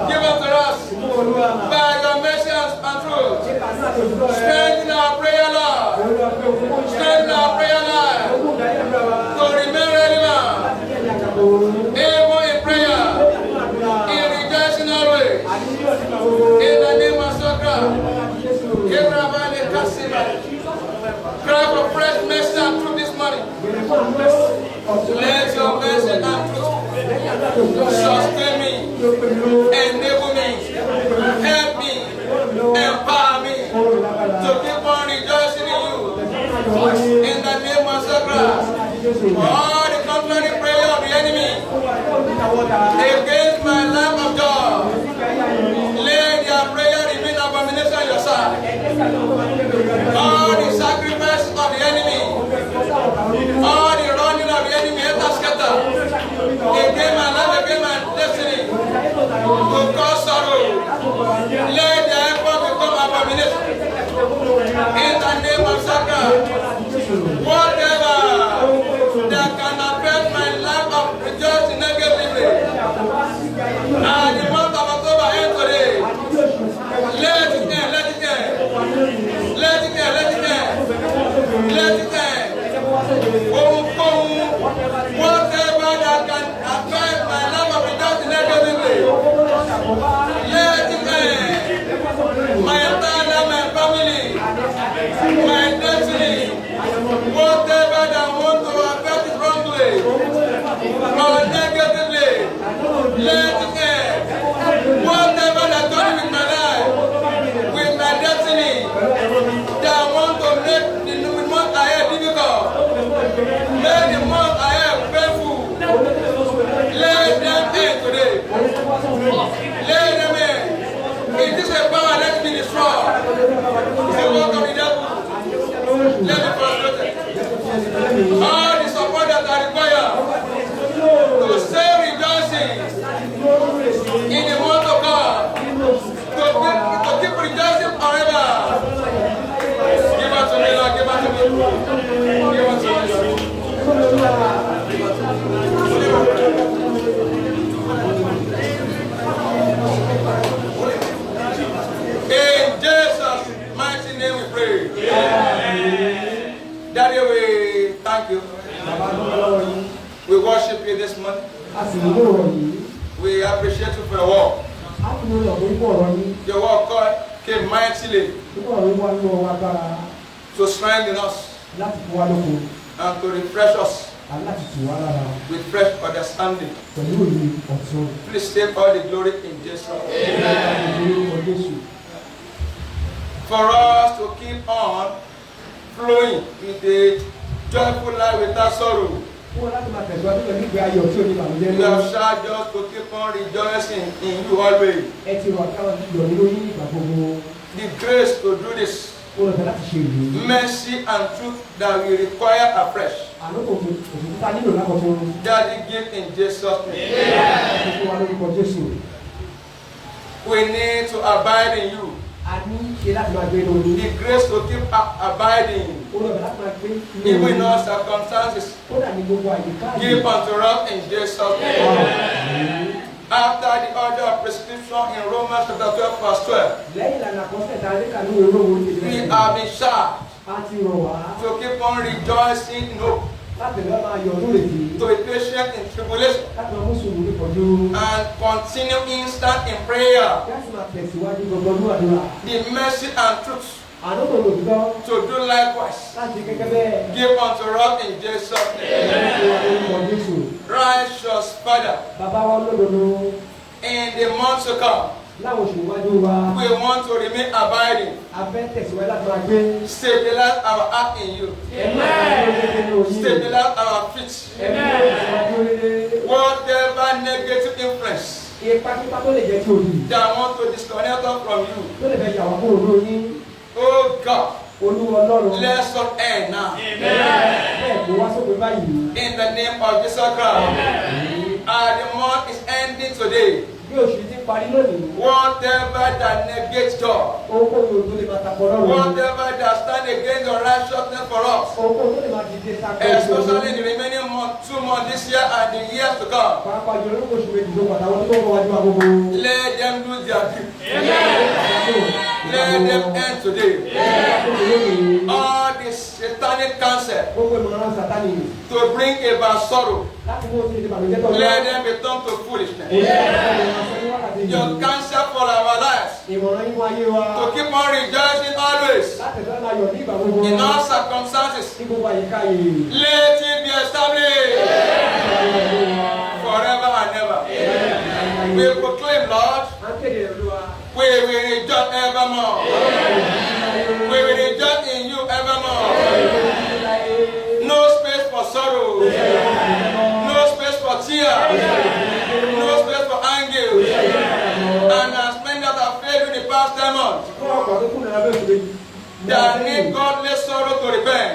[SPEAKER 1] Give unto us. By your mercy and truth. Strengthen our prayer, Lord. Strengthen our prayer life. To remain relevant. Even in prayer. In rejoicing always. In the name of Sakra. Cry for fresh mercy and truth this morning. Let your mercy and truth sustain me, enable me, help me, empower me to keep on rejoicing in you. In the name of Sakra. All the contrary prayer of the enemy against my life of joy, let their prayer remain abomination on your side. All the sacrifices of the enemy, all the running of the enemy, enter scatter against my life, against my destiny, to cause sorrow. Let the effort become abomination. In the name of Sakra, whatever that can affect my life of rejoicing negatively, and the month of October ends today. Let it end, let it end. Let it end, let it end. Let it end. Whatever that can affect my life of rejoicing negatively, let it end. My entire life, my family, my destiny, whatever that want to affect it wrongly or negatively, let it end. Whatever that done with my life, with my destiny, that want to make the month ahead difficult, make the month ahead painful, let them end today. Let them end. It is a power that be destroyed. It's a work of the devil. Let me frustrate. All the support that I require to stay rejoicing in the month of God, to keep rejoicing forever. Give us to me, Lord. Give us to me. Give us to me. In Jesus' mighty name we pray. Yeah. Daddy, we thank you. We worship you this morning. We appreciate you for your work. Your work, God, came mightily to strengthen us and to refresh us
[SPEAKER 2] Aláti tù wá lára.
[SPEAKER 1] With fresh understanding.
[SPEAKER 2] Pẹ̀lú òye ọ̀tún.
[SPEAKER 1] Please take all the glory in Jesus' name. For us to keep on flowing with a joyful life without sorrow. We have charged us to keep on rejoicing in you always. The grace to do this. Mercy and truth that we require afresh. Daddy, give in Jesus' name. We need to abide in you. The grace to keep abiding even in all circumstances. Give unto us in Jesus' name. After the order of prescription in Romans chapter 12 verse 12, we have been charged to keep on rejoicing in hope, to be patient in tribulation, and continue instant in prayer. The mercy and truth to do likewise. Give unto us in Jesus' name. Righteous Father, in the months to come, we want to remain abiding. Stabilize our heart in you. Stabilize our feet. Whatever negative influence that want to disconnect us from you, oh God, let us end now. In the name of Jesus Christ. The month is ending today. Whatever that negates God, whatever that stands against the righteousness for us, especially in the remaining 2 months this year and the years to come, let them lose their grip. Let them end today. All this satanic cancer to bring about sorrow, let them be turned to foolishness. Your cancer for our lives, to keep on rejoicing always in all circumstances, let it be established forever and ever. We proclaim, Lord, we will rejoice evermore. We will rejoice in you evermore. No space for sorrow, no space for tears, no space for anger. And as many that have failed in the past 10 months, that need godly sorrow to repent,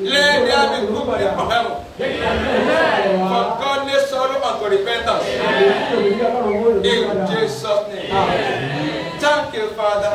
[SPEAKER 1] let there be good from heaven for godly sorrow unto repentance. In Jesus' name. Thank you, Father.